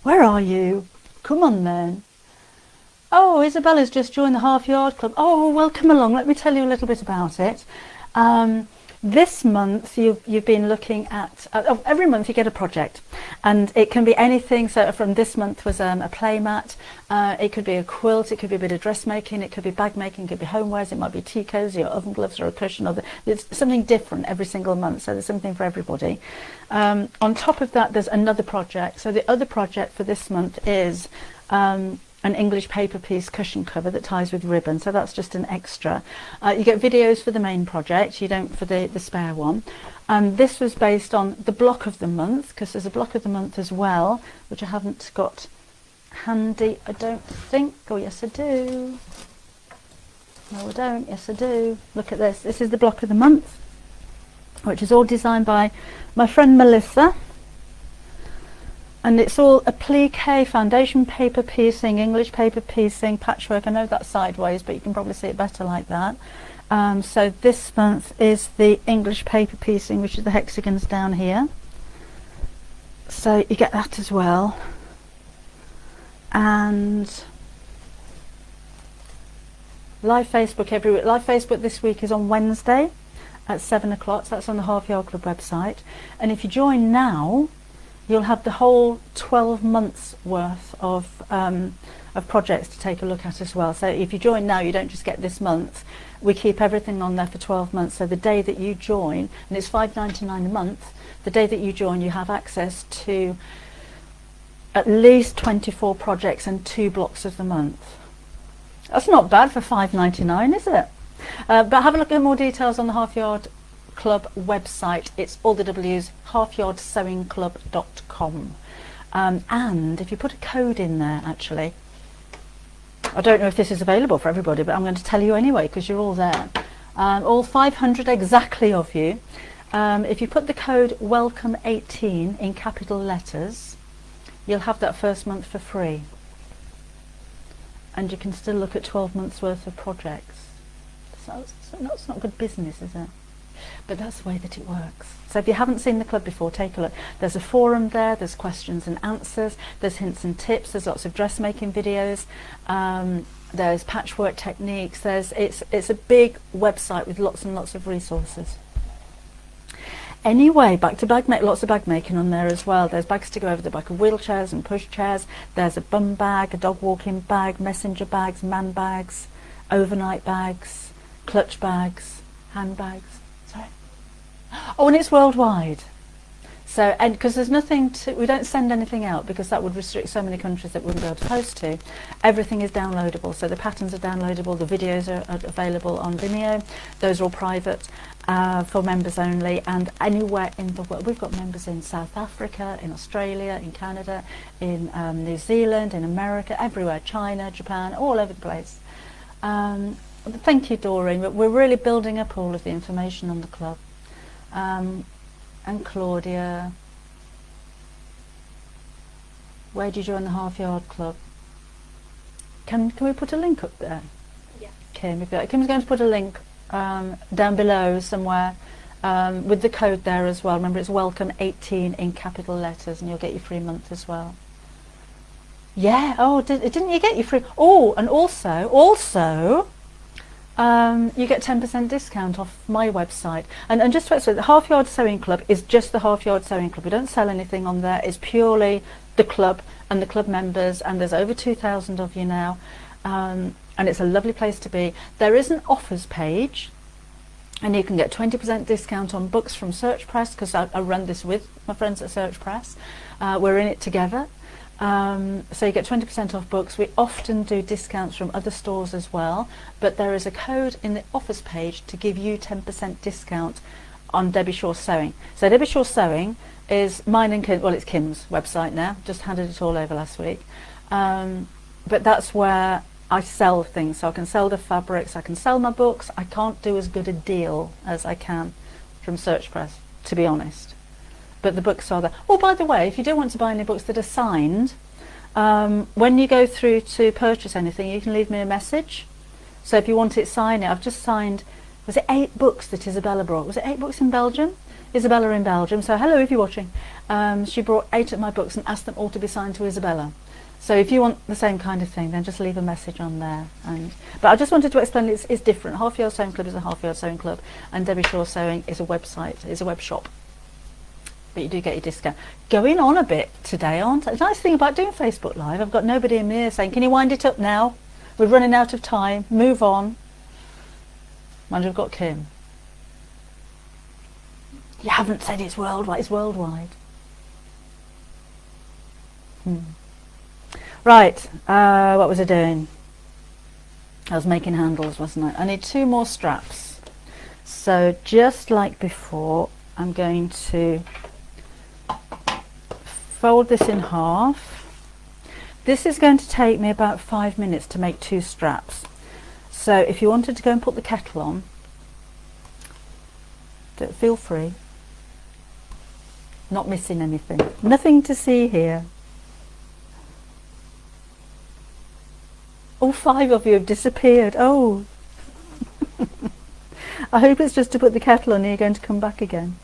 where are you? Come on then. Oh, Isabella's just joined the Half Yard Club. Oh, well, come along. Let me tell you a little bit about it. This month you've been looking at, every month you get a project, and it can be anything. So from this month was a play mat, it could be a quilt, it could be a bit of dressmaking, it could be bag making, it could be homewares, it might be tea cozy or oven gloves or a cushion, it's something different every single month, so there's something for everybody. On top of that there's another project. So the other project for this month is an English paper piece cushion cover that ties with ribbon, so that's just an extra. You get videos for the main project, you don't for the spare one. This was based on the block of the month, because there's a block of the month as well, which I haven't got handy, I don't think. Oh yes I do. No I don't, yes I do. Look at this, this is the block of the month, which is all designed by my friend Melissa. And it's all applique, foundation paper piecing, English paper piecing, patchwork. I know that's sideways, but you can probably see it better like that. So this month is the English paper piecing, which is the hexagons down here. So you get that as well. And live Facebook every week. Live Facebook this week is on Wednesday at 7 o'clock. So that's on the Half Yard Club website. And if you join now, you'll have the whole 12 months worth of projects to take a look at as well. So if you join now, you don't just get this month. We keep everything on there for 12 months. So the day that you join, and it's $5.99 a month, the day that you join, you have access to at least 24 projects and 2 blocks of the month. That's not bad for $5.99, is it? But have a look at more details on the Half Yard Club website. It's all the W's, halfyardsewingclub.com. And if you put a code in there, actually, I don't know if this is available for everybody, but I'm going to tell you anyway because you're all there, all 500 exactly of you. If you put the code WELCOME18 in capital letters, you'll have that first month for free, and you can still look at 12 months worth of projects. So it's not good business, is it? But that's the way that it works. So if you haven't seen the club before, take a look. There's a forum there, there's questions and answers, there's hints and tips, there's lots of dressmaking videos, there's patchwork techniques, it's a big website with lots and lots of resources. Anyway, back to bag making, lots of bag making on there as well. There's bags to go over the back of wheelchairs and pushchairs. There's a bum bag, a dog walking bag, messenger bags, man bags, overnight bags, clutch bags, handbags. Oh, and it's worldwide. So, and because there's nothing to, we don't send anything out because that would restrict so many countries that we wouldn't be able to post to. Everything is downloadable. So the patterns are downloadable, the videos are available on Vimeo. Those are all private for members only, and anywhere in the world. We've got members in South Africa, in Australia, in Canada, in New Zealand, in America, everywhere, China, Japan, all over the place. Thank you, Doreen. We're really building up all of the information on the club. And Claudia, where did you join the Half Yard Club? Can we put a link up there? Kim, Kim's going to put a link down below somewhere with the code there as well. Remember, it's welcome 18 in capital letters, and you'll get your free month as well. Yeah. Oh, didn't you get your free? Oh, and also, you get 10% discount off my website. And just to explain, the Half Yard Sewing Club is just the Half Yard Sewing Club. We don't sell anything on there. It's purely the club and the club members, and there's over 2,000 of you now. And it's a lovely place to be. There is an offers page, and you can get 20% discount on books from Search Press, because I run this with my friends at Search Press. We're in it together. So you get 20% off books. We often do discounts from other stores as well, but there is a code in the offers page to give you 10% discount on Debbie Shaw Sewing. So Debbie Shaw Sewing is mine and Kim, well, it's Kim's website now, just handed it all over last week. But that's where I sell things. So I can sell the fabrics, I can sell my books. I can't do as good a deal as I can from Search Press, to be honest. But the books are there. Oh, by the way, if you do want to buy any books that are signed, when you go through to purchase anything, you can leave me a message. So if you want it signed, I've just signed, was it 8 books that Isabella brought? Was it 8 books in Belgium? Isabella in Belgium. So hello if you're watching. She brought 8 of my books and asked them all to be signed to Isabella. So if you want the same kind of thing, then just leave a message on there. But I just wanted to explain it's different. Half Yard Sewing Club is a Half Yard Sewing Club, and Debbie Shaw Sewing is a website, is a web shop. But you do get your discount. Going on a bit today, aren't I? The nice thing about doing Facebook Live, I've got nobody in here saying, can you wind it up now? We're running out of time. Move on. Mind you, I've got Kim. You haven't said it's worldwide. It's worldwide. Right. What was I doing? I was making handles, wasn't I? I need 2 more straps. So just like before, I'm going to fold this in half. This is going to take me about 5 minutes to make 2 straps. So if you wanted to go and put the kettle on, feel free. Not missing anything. Nothing to see here. All 5 of you have disappeared. Oh. I hope it's just to put the kettle on and you're going to come back again.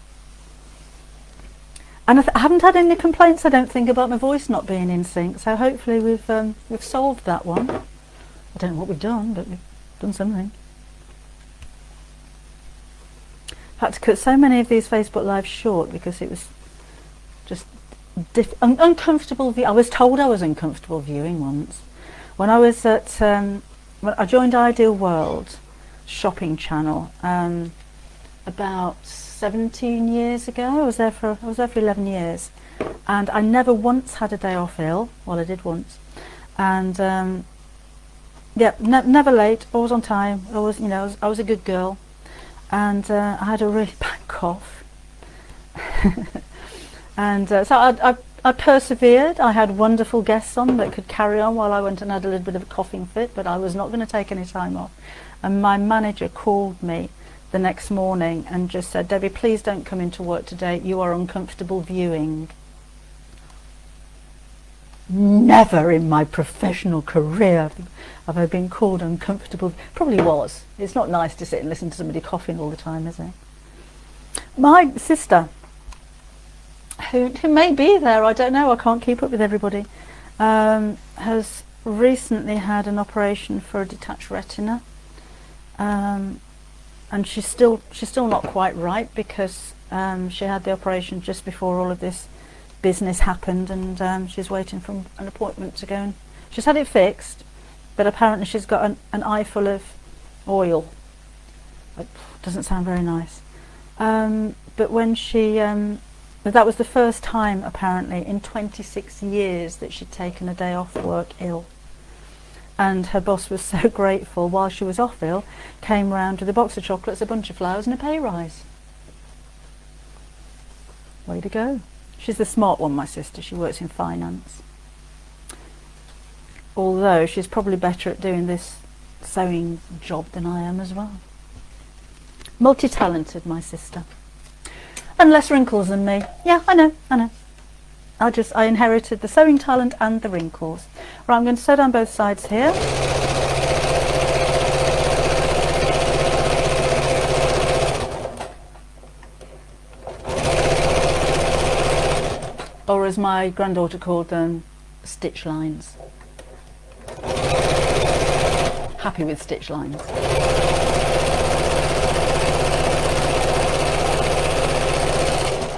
And I haven't had any complaints, I don't think, about my voice not being in sync. So hopefully we've solved that one. I don't know what we've done, but we've done something. I had to cut so many of these Facebook Lives short because it was just uncomfortable. I was told I was uncomfortable viewing once. When I was at, when I joined Ideal World shopping channel about 17 years ago. I was there for 11 years, and I never once had a day off ill. Well, I did once, and yeah, never late, always on time. Always, you know, I was a good girl, and I had a really bad cough, and so I persevered. I had wonderful guests on that could carry on while I went and had a little bit of a coughing fit, but I was not going to take any time off. And my manager called me the next morning and just said, Debbie, please don't come into work today. You are uncomfortable viewing. Never in my professional career have I been called uncomfortable. Probably was. It's not nice to sit and listen to somebody coughing all the time, is it? My sister, who may be there, I don't know, I can't keep up with everybody, has recently had an operation for a detached retina, and she's still not quite right, because she had the operation just before all of this business happened, and she's waiting for an appointment to go, and she's had it fixed, but apparently she's got an eye full of oil. It doesn't sound very nice, but when she that was the first time, apparently, in 26 years that she'd taken a day off work ill. And her boss was so grateful while she was off ill, came round with a box of chocolates, a bunch of flowers and a pay rise. Way to go. She's the smart one, my sister. She works in finance. Although she's probably better at doing this sewing job than I am as well. Multi-talented, my sister. And less wrinkles than me. Yeah, I know. I inherited the sewing talent and the wrinkles. Right, I'm going to sew down both sides here. as my granddaughter called them, stitch lines. Happy with stitch lines.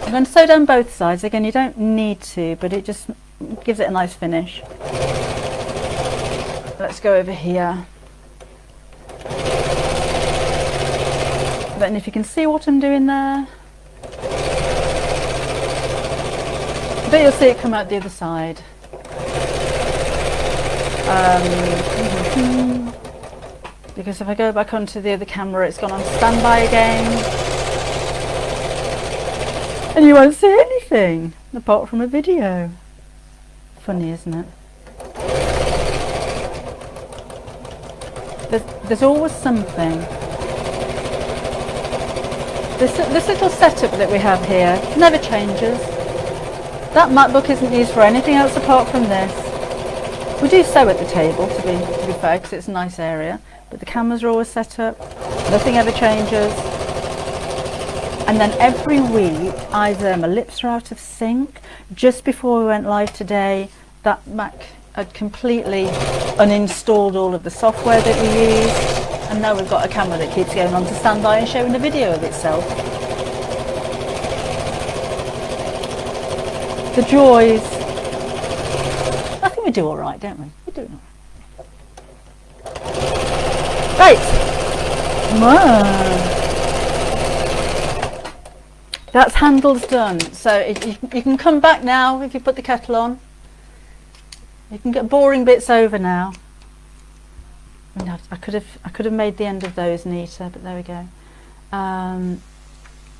I'm going to sew down both sides. Again, you don't need to, but it just gives it a nice finish. Let's go over here. I don't know if you can see what I'm doing there. But you'll see it come out the other side. Because if I go back onto the other camera, it's gone on standby again. And you won't see anything apart from a video. Funny, isn't it? There's always something. This little setup that we have here never changes. That MacBook isn't used for anything else apart from this. We do sew at the table, to be fair, because it's a nice area. But the cameras are always set up. Nothing ever changes. And then every week, either my lips are out of sync. Just before we went live today, that Mac had completely uninstalled all of the software that we use. And now we've got a camera that keeps going on to standby and showing a video of itself. The joys. I think we do all right, don't we? We do all right. Right. Come on. That's handles done. So you can come back now if you put the kettle on. You can get boring bits over now. I could have made the end of those neater, but there we go.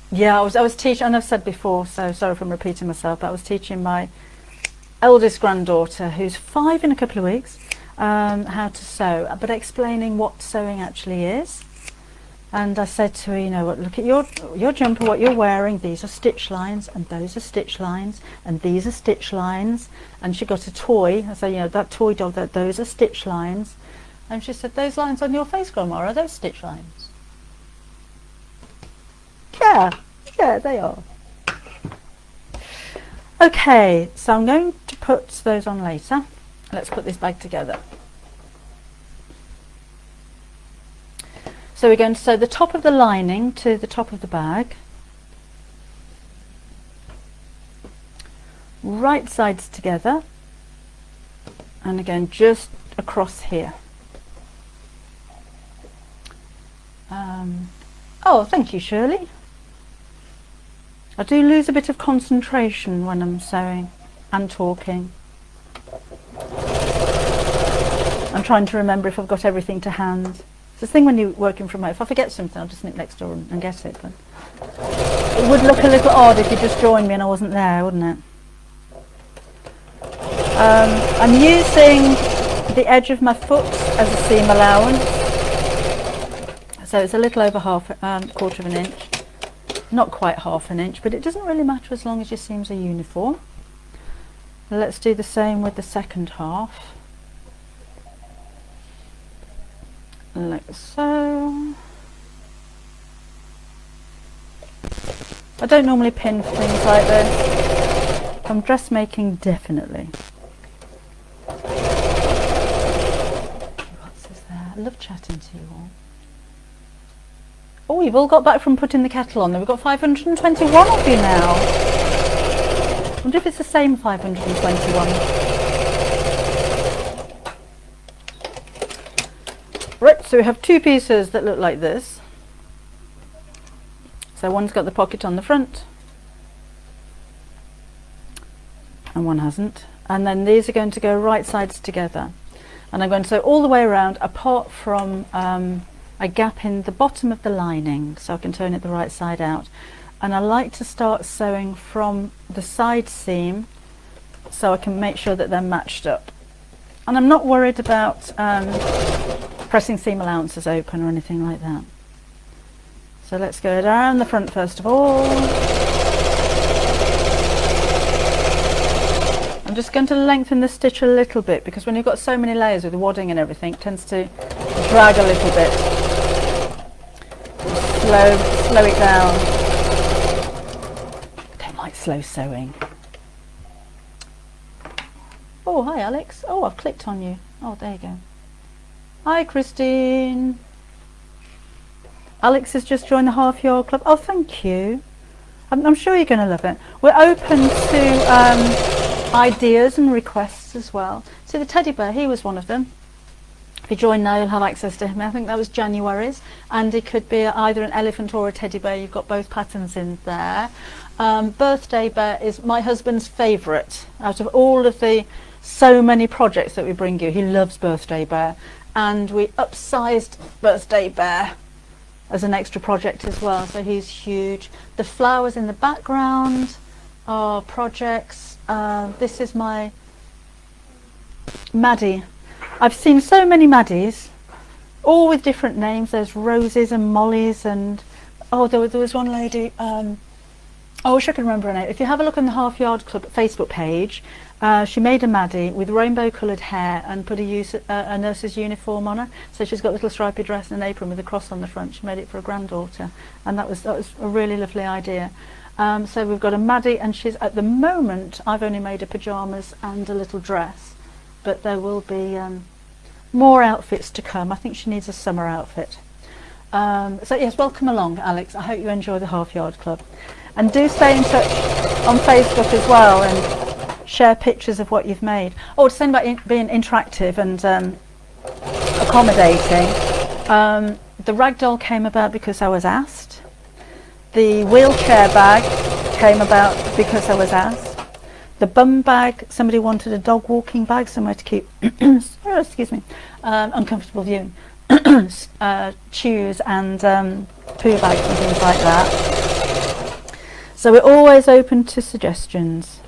Yeah, I was teaching, and I've said before, so sorry if I'm repeating myself, but I was teaching my eldest granddaughter, who's 5 in a couple of weeks, how to sew, but explaining what sewing actually is. And I said to her, you know what, look at your jumper, what you're wearing, these are stitch lines, and those are stitch lines, and these are stitch lines. And she got a toy. I said, you know, that toy dog, those are stitch lines. And she said, those lines on your face, Grandma, are those stitch lines? Yeah, they are. Okay, so I'm going to put those on later. Let's put this bag together. So we're going to sew the top of the lining to the top of the bag. Right sides together. And again, just across here. Oh, thank you, Shirley. I do lose a bit of concentration when I'm sewing and talking. I'm trying to remember if I've got everything to hand. It's the thing when you're working from home. If I forget something, I'll just nip next door and get it. But it would look a little odd if you just joined me and I wasn't there, wouldn't it? I'm using the edge of my foot as a seam allowance. So it's a little over quarter of an inch. Not quite half an inch, but it doesn't really matter as long as your seams are uniform. Let's do the same with the second half. Like so. I don't normally pin for things like this. I'm dressmaking, definitely. What's this there? I love chatting to you all. Oh, you've all got back from putting the kettle on. We've got 521 of you now. I wonder if it's the same 521. Right, so we have two pieces that look like this. So one's got the pocket on the front and one hasn't. And then these are going to go right sides together. And I'm going to sew all the way around apart from a gap in the bottom of the lining, so I can turn it the right side out. And I like to start sewing from the side seam so I can make sure that they're matched up. And I'm not worried about pressing seam allowances open or anything like that. So let's go down the front first of all. I'm just going to lengthen the stitch a little bit because when you've got so many layers with the wadding and everything, it tends to drag a little bit. Slow it down. I don't like slow sewing. Oh, hi Alex. Oh, I've clicked on you. Oh, there you go. Hi Christine. Alex has just joined the Half Yard Club. Oh, thank you. I'm sure you're going to love it. We're open to ideas and requests as well. See the teddy bear, he was one of them. If you join now, you'll have access to him. I think that was January's, and it could be either an elephant or a teddy bear. You've got both patterns in there. Birthday bear is my husband's favourite out of all of the so many projects that we bring you. He loves birthday bear, and we upsized birthday bear as an extra project as well, so he's huge. The flowers in the background are projects. This is my Maddie. I've seen so many Maddies, all with different names. There's Roses and Mollies, and oh, there was one lady, oh, I wish I could remember her name. If you have a look on the Half Yard Club Facebook page, she made a Maddie with rainbow coloured hair and put a nurse's uniform on her. So she's got a little stripy dress and an apron with a cross on the front. She made it for a granddaughter, and that was a really lovely idea. So we've got a Maddie, and she's at the moment, I've only made her pyjamas and a little dress, but there will be more outfits to come. I think she needs a summer outfit. So yes, welcome along Alex. I hope you enjoy the Half Yard Club, and do stay in touch on Facebook as well and share pictures of what you've made. Oh, to say about being interactive and accommodating, the ragdoll came about because I was asked. The wheelchair bag came about because I was asked. The bum bag, somebody wanted a dog walking bag, somewhere to keep excuse me, uncomfortable viewing, chews and poo bags and things like that. So we're always open to suggestions.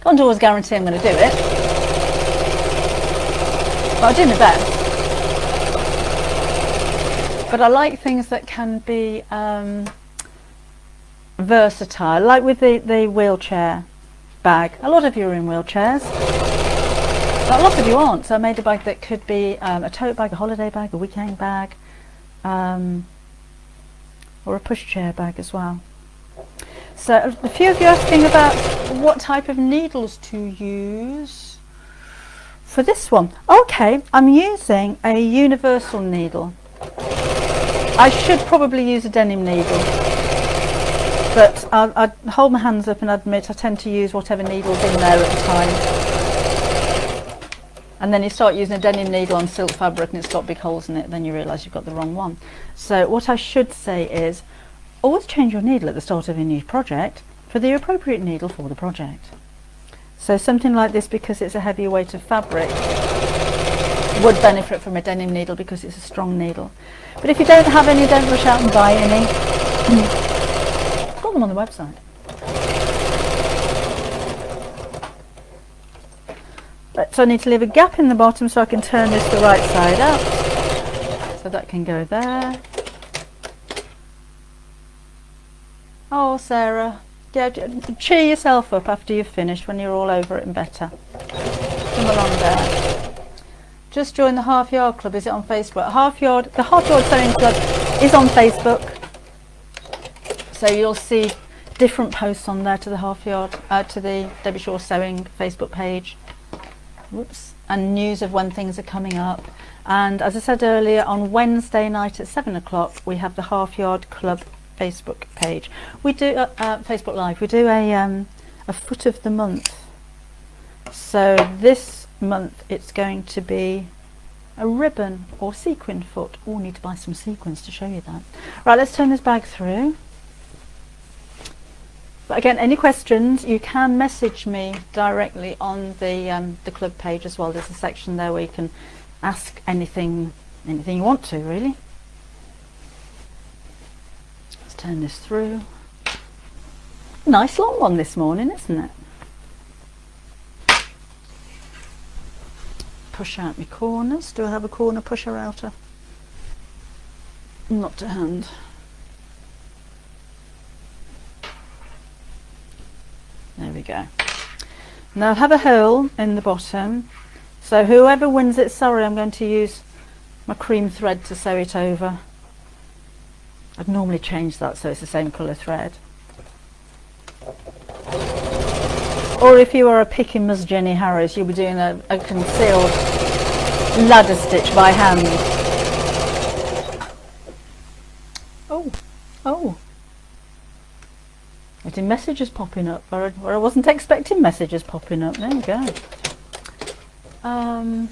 Can't always guarantee I'm going to do it, but I'll do my best. But I like things that can be versatile, like with the wheelchair bag. A lot of you are in wheelchairs, but a lot of you aren't, so I made a bag that could be a tote bag, a holiday bag, a weekend bag, or a pushchair bag as well. So a few of you asking about what type of needles to use for this one. Okay, I'm using a universal needle. I should probably use a denim needle, but I'd hold my hands up and admit I tend to use whatever needle's in there at the time. And then you start using a denim needle on silk fabric and it's got big holes in it, then you realise you've got the wrong one. So what I should say is, always change your needle at the start of a new project for the appropriate needle for the project. So something like this, because it's a heavier weight of fabric, would benefit from a denim needle because it's a strong needle. But if you don't have any, don't rush out and buy any. Got them on the website. Right, so I need to leave a gap in the bottom so I can turn this the right side up. So that can go there. Oh, Sarah, yeah, cheer yourself up after you've finished when you're all over it and better. Come along there. Just join the Half Yard Club. Is it on Facebook? The Half Yard Sewing Club is on Facebook. So you'll see different posts on there to the Half Yard, to the Debbie Shaw Sewing Facebook page. Whoops. And news of when things are coming up. And as I said earlier, on Wednesday night at 7 o'clock, we have the Half Yard Club Facebook page. We do Facebook Live. We do a foot of the month. So this month it's going to be a ribbon or sequin foot. Oh, need to buy some sequins to show you that. Right, let's turn this bag through. But again, any questions, you can message me directly on the club page as well. There's a section there where you can ask anything you want to, really. Turn this through. Nice long one this morning, isn't it? Push out my corners. Do I have a corner pusher outer? Not to hand. There we go. Now I have a hole in the bottom, so whoever wins it, sorry, I'm going to use my cream thread to sew it over. I'd normally change that so it's the same colour thread. or if you were a picky Miss Jenny Harris, you'll be doing a concealed ladder stitch by hand. Oh, getting messages popping up, or I wasn't expecting messages popping up. There you go. Oh,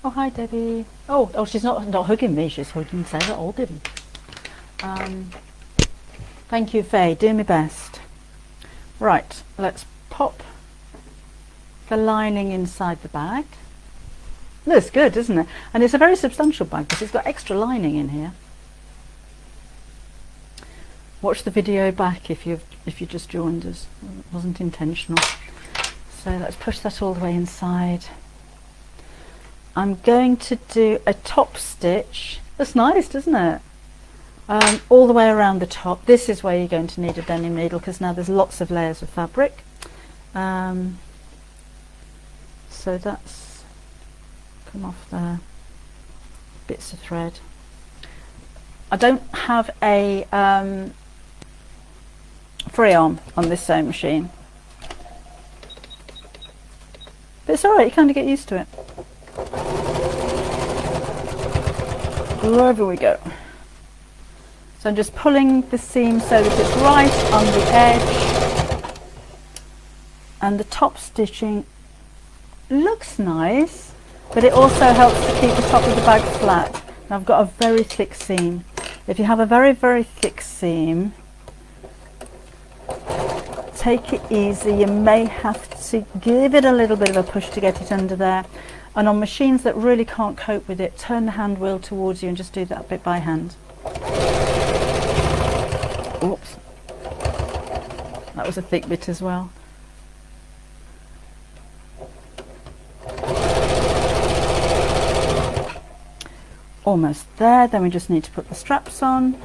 hi Debbie. Oh, she's not hugging me, she's hugging Sarah Alden. Thank you, Faye, do my best. Right, let's pop the lining inside the bag. Looks good, doesn't it? And it's a very substantial bag because it's got extra lining in here. Watch the video back if you just joined us. It wasn't intentional. So let's push that all the way inside. I'm going to do a top stitch. That's nice, doesn't it? All the way around the top. This is where you're going to need a denim needle because now there's lots of layers of fabric. So that's come off there. Bits of thread. I don't have a free arm on this sewing machine, but it's alright, you kind of get used to it. Wherever we go. So I'm just pulling the seam so that it's right on the edge, and the top stitching looks nice, but it also helps to keep the top of the bag flat. Now I've got a very thick seam. If you have a very, very thick seam, take it easy. You may have to give it a little bit of a push to get it under there. And on machines that really can't cope with it, turn the hand wheel towards you and just do that bit by hand. Oops. That was a thick bit as well. Almost there, then we just need to put the straps on.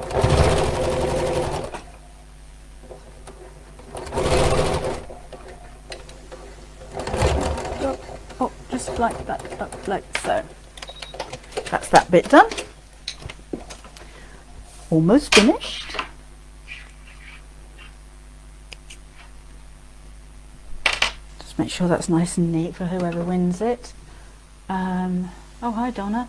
Oh, just like that, up like so. That's that bit done. Almost finished. Just make sure that's nice and neat for whoever wins it. Oh, hi Donna.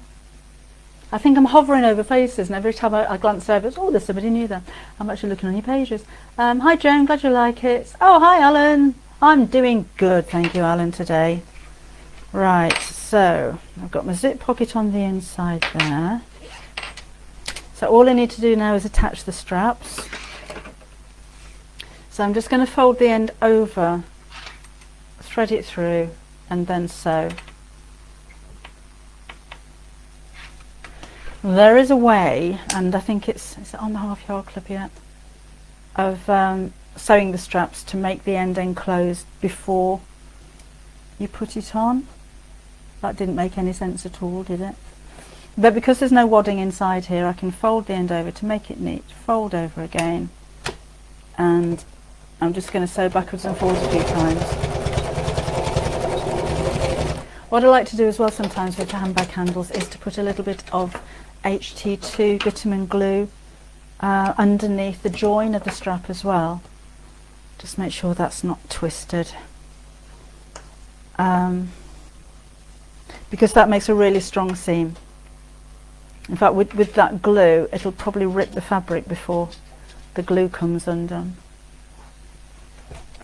I think I'm hovering over faces, and every time I glance over, it's, oh, there's somebody new there. I'm actually looking on your pages. Hi Joan, glad you like it. Oh, hi Alan. I'm doing good, thank you Alan, today. Right, so I've got my zip pocket on the inside there. So all I need to do now is attach the straps. So I'm just going to fold the end over, thread it through, and then sew. There is a way, and I think is it on the half yard clip yet, of sewing the straps to make the end enclosed before you put it on. That didn't make any sense at all, did it? But because there's no wadding inside here, I can fold the end over to make it neat, fold over again, and I'm just going to sew backwards and forwards a few times. What I like to do as well sometimes with the handbag handles is to put a little bit of HT2 bitumen glue underneath the join of the strap as well. Just make sure that's not twisted, because that makes a really strong seam. In fact, with that glue, it'll probably rip the fabric before the glue comes undone.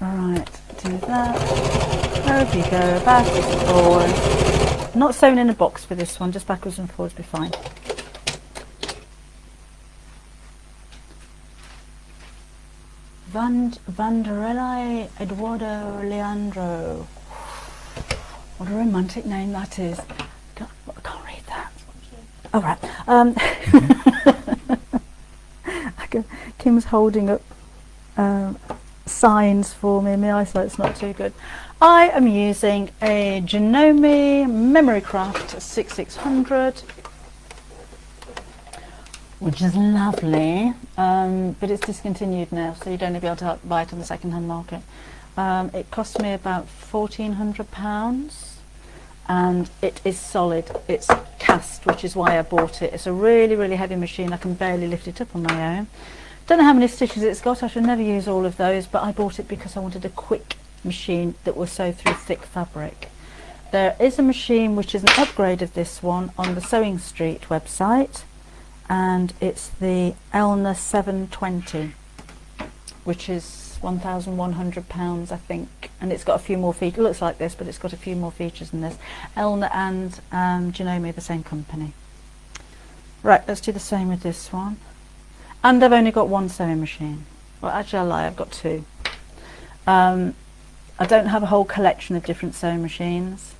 Alright, do that. Over you go, backwards and forwards. Not sewn in a box for this one, just backwards and forwards will be fine. Vanderelli Eduardo Leandro. What a romantic name that is. I can't read that. All right. Kim's holding up signs for me. My eyesight's not too good. I am using a Janome Memory Craft 6600, which is lovely, but it's discontinued now, so you don't be able to buy it on the second-hand market. It cost me about £1,400, and it is solid. It's cast, which is why I bought it. It's a really, really heavy machine. I can barely lift it up on my own. Don't know how many stitches it's got. I should never use all of those, but I bought it because I wanted a quick machine that will sew through thick fabric. There is a machine which is an upgrade of this one on the Sewing Street website, and it's the Elna 720, which is £1,100 I think, and it's got a few more features. It looks like this, but it's got a few more features than this. Elna and Janome, the same company. Right, let's do the same with this one. And I've only got one sewing machine. Well, actually I lie, I've got two. I don't have a whole collection of different sewing machines,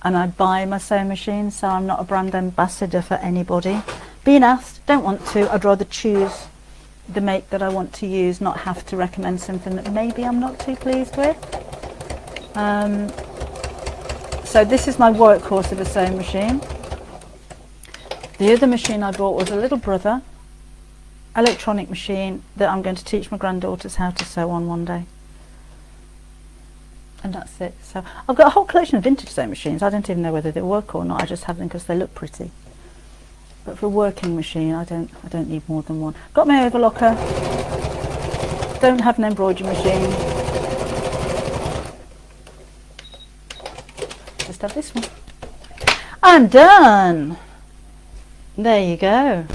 and I buy my sewing machines, so I'm not a brand ambassador for anybody. Being asked, don't want to. I'd rather choose the make that I want to use, not have to recommend something that maybe I'm not too pleased with. So this is my workhorse of a sewing machine. The other machine I bought was a little brother electronic machine that I'm going to teach my granddaughters how to sew on one day. And that's it. So I've got a whole collection of vintage sewing machines. I don't even know whether they work or not. I just have them because they look pretty. But for a working machine, I don't need more than one. Got my overlocker. Don't have an embroidery machine. Just have this one. I'm done. There you go.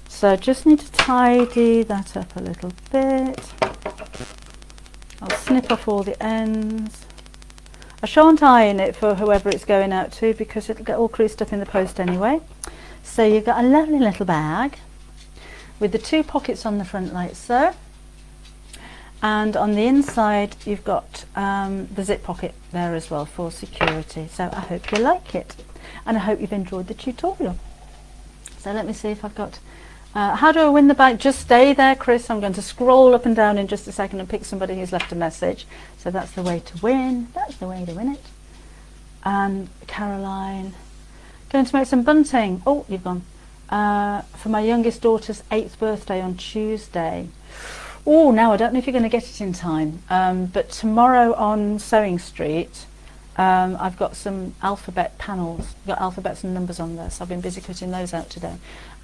So I just need to tidy that up a little bit. I'll snip off all the ends. I shan't iron it for whoever it's going out to because it'll get all creased up in the post anyway. So you've got a lovely little bag with the two pockets on the front like so. And on the inside you've got the zip pocket there as well for security. So I hope you like it, and I hope you've enjoyed the tutorial. So let me see if I've got... how do I win the bag? Just stay there, Chris. I'm going to scroll up and down in just a second and pick somebody who's left a message. So that's the way to win. That's the way to win it. And Caroline, going to make some bunting. Oh, you've gone. For my youngest daughter's 8th birthday on Tuesday. Oh, now I don't know if you're going to get it in time. But tomorrow on Sewing Street, I've got some alphabet panels. I've got alphabets and numbers on there, so I've been busy cutting those out today.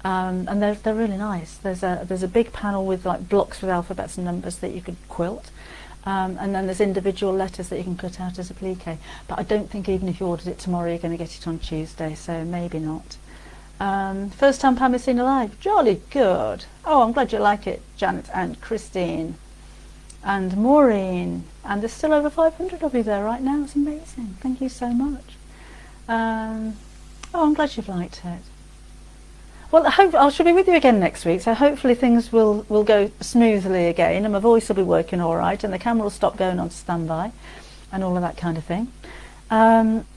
And they're really nice. There's a big panel with like blocks with alphabets and numbers that you could quilt, and then there's individual letters that you can cut out as applique. But I don't think even if you ordered it tomorrow you're going to get it on Tuesday, so maybe not. First time Pam has seen alive. Jolly good. Oh, I'm glad you like it, Janet and Christine and Maureen, and there's still over 500 of you there right now. It's amazing. Thank you so much. Oh, I'm glad you've liked it. Well, I shall be with you again next week, so hopefully things will go smoothly again, and my voice will be working all right, and the camera will stop going on to standby, and all of that kind of thing.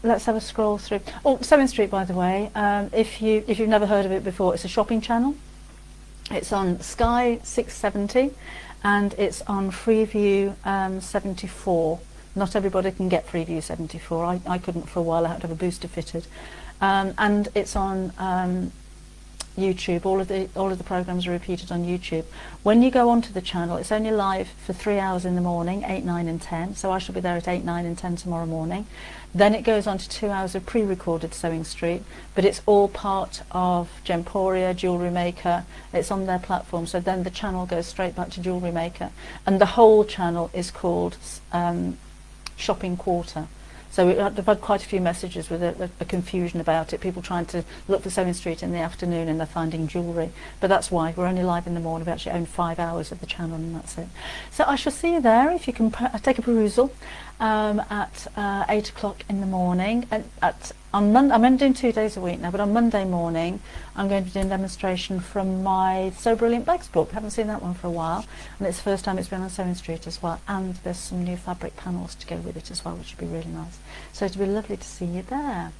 Let's have a scroll through. Oh, Sewing Street, by the way, if you've never heard of it before, it's a shopping channel. It's on Sky 670, and it's on Freeview 74. Not everybody can get Freeview 74. I couldn't for a while. I had to have a booster fitted, and it's on YouTube. All of the programs are repeated on YouTube. When you go onto the channel, it's only live for 3 hours in the morning, 8, 9 and 10. So I shall be there at 8, 9 and 10 tomorrow morning. Then it goes on to 2 hours of pre-recorded Sewing Street, but it's all part of Gemporia, Jewellery Maker. It's on their platform, so then the channel goes straight back to Jewellery Maker, and the whole channel is called Shopping Quarter. So I've had quite a few messages with a confusion about it, people trying to look for Sewing Street in the afternoon and they're finding jewellery. But that's why we're only live in the morning. We actually own 5 hours of the channel, and that's it. So I shall see you there if you can take a perusal at 8 o'clock in the morning. And on Monday, I'm only doing 2 days a week now, but on Monday morning I'm going to be doing a demonstration from my So Brilliant Bags book. I haven't seen that one for a while, and it's the first time it's been on Sewing Street as well, and there's some new fabric panels to go with it as well, which would be really nice. So it'd be lovely to see you there.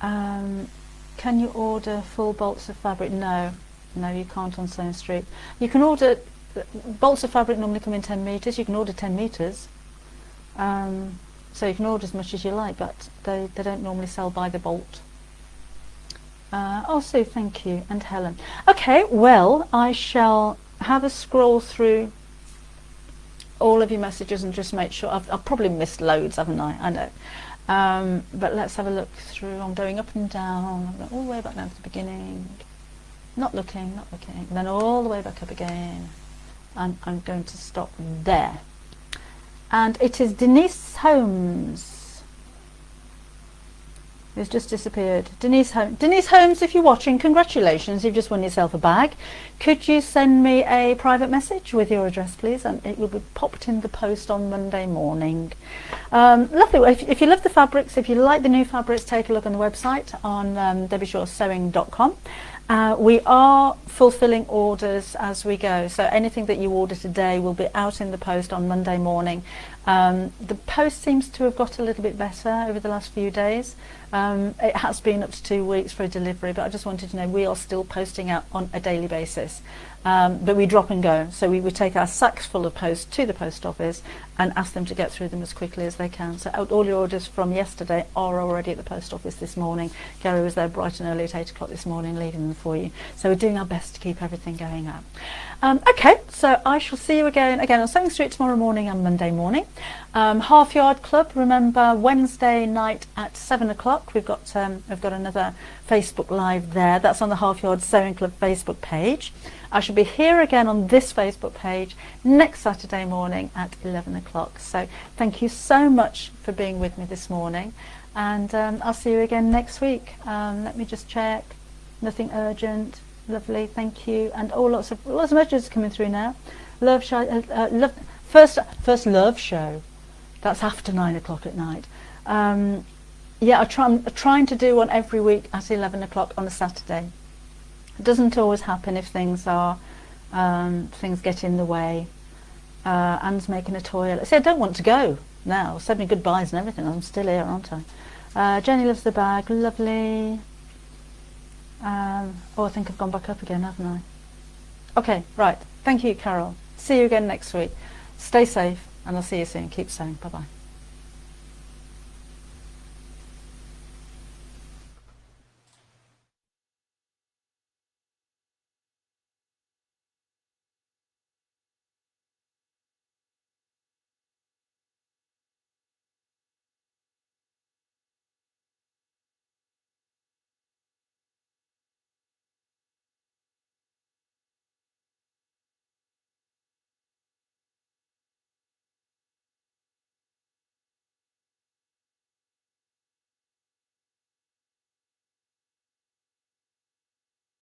Can you order full bolts of fabric? No, you can't on Sewing Street. You can order bolts of fabric, normally come in 10 metres. You can order 10 metres. So you can order as much as you like, but they don't normally sell by the bolt. Oh, Sue, thank you, and Helen. Okay, well, I shall have a scroll through all of your messages and just make sure. I've probably missed loads, haven't I? I know. But let's have a look through. I'm going up and down. I'm going all the way back down to the beginning. not looking, not looking. And then all the way back up again. And I'm going to stop there. And it is Denise Holmes who's just disappeared. Denise Holmes, if you're watching, congratulations, you've just won yourself a bag. Could you send me a private message with your address, please? And it will be popped in the post on Monday morning. Lovely. Well, if you love the fabrics, if you like the new fabrics, take a look on the website on debbieshawsewing.com. We are fulfilling orders as we go, so anything that you order today will be out in the post on Monday morning. The post seems to have got a little bit better over the last few days. It has been up to 2 weeks for a delivery, but I just wanted to know we are still posting out on a daily basis. But we drop and go, so we take our sacks full of post to the post office and ask them to get through them as quickly as they can. So all your orders from yesterday are already at the post office this morning. Gary was there bright and early at 8 o'clock this morning leaving them for you. So we're doing our best to keep everything going up. Okay, so I shall see you again on Sewing Street tomorrow morning and Monday morning. Half Yard Club, remember Wednesday night at 7 o'clock. We've got another Facebook Live there. That's on the Half Yard Sewing Club Facebook page. I shall be here again on this Facebook page next Saturday morning at 11 o'clock. So thank you so much for being with me this morning, and I'll see you again next week. Let me just check. Nothing urgent. Lovely, thank you. And lots of messages coming through now. Love show, first love show. That's after 9 o'clock at night. Yeah, I'm trying to do one every week at 11 o'clock on a Saturday. It doesn't always happen if things get in the way. Anne's making a toilet. See, I don't want to go now. Said me goodbyes and everything. I'm still here, aren't I? Jenny loves the bag. Lovely. I think I've gone back up again, haven't I? Okay, right. Thank you, Carol. See you again next week. Stay safe, and I'll see you soon. Keep sewing. Bye-bye.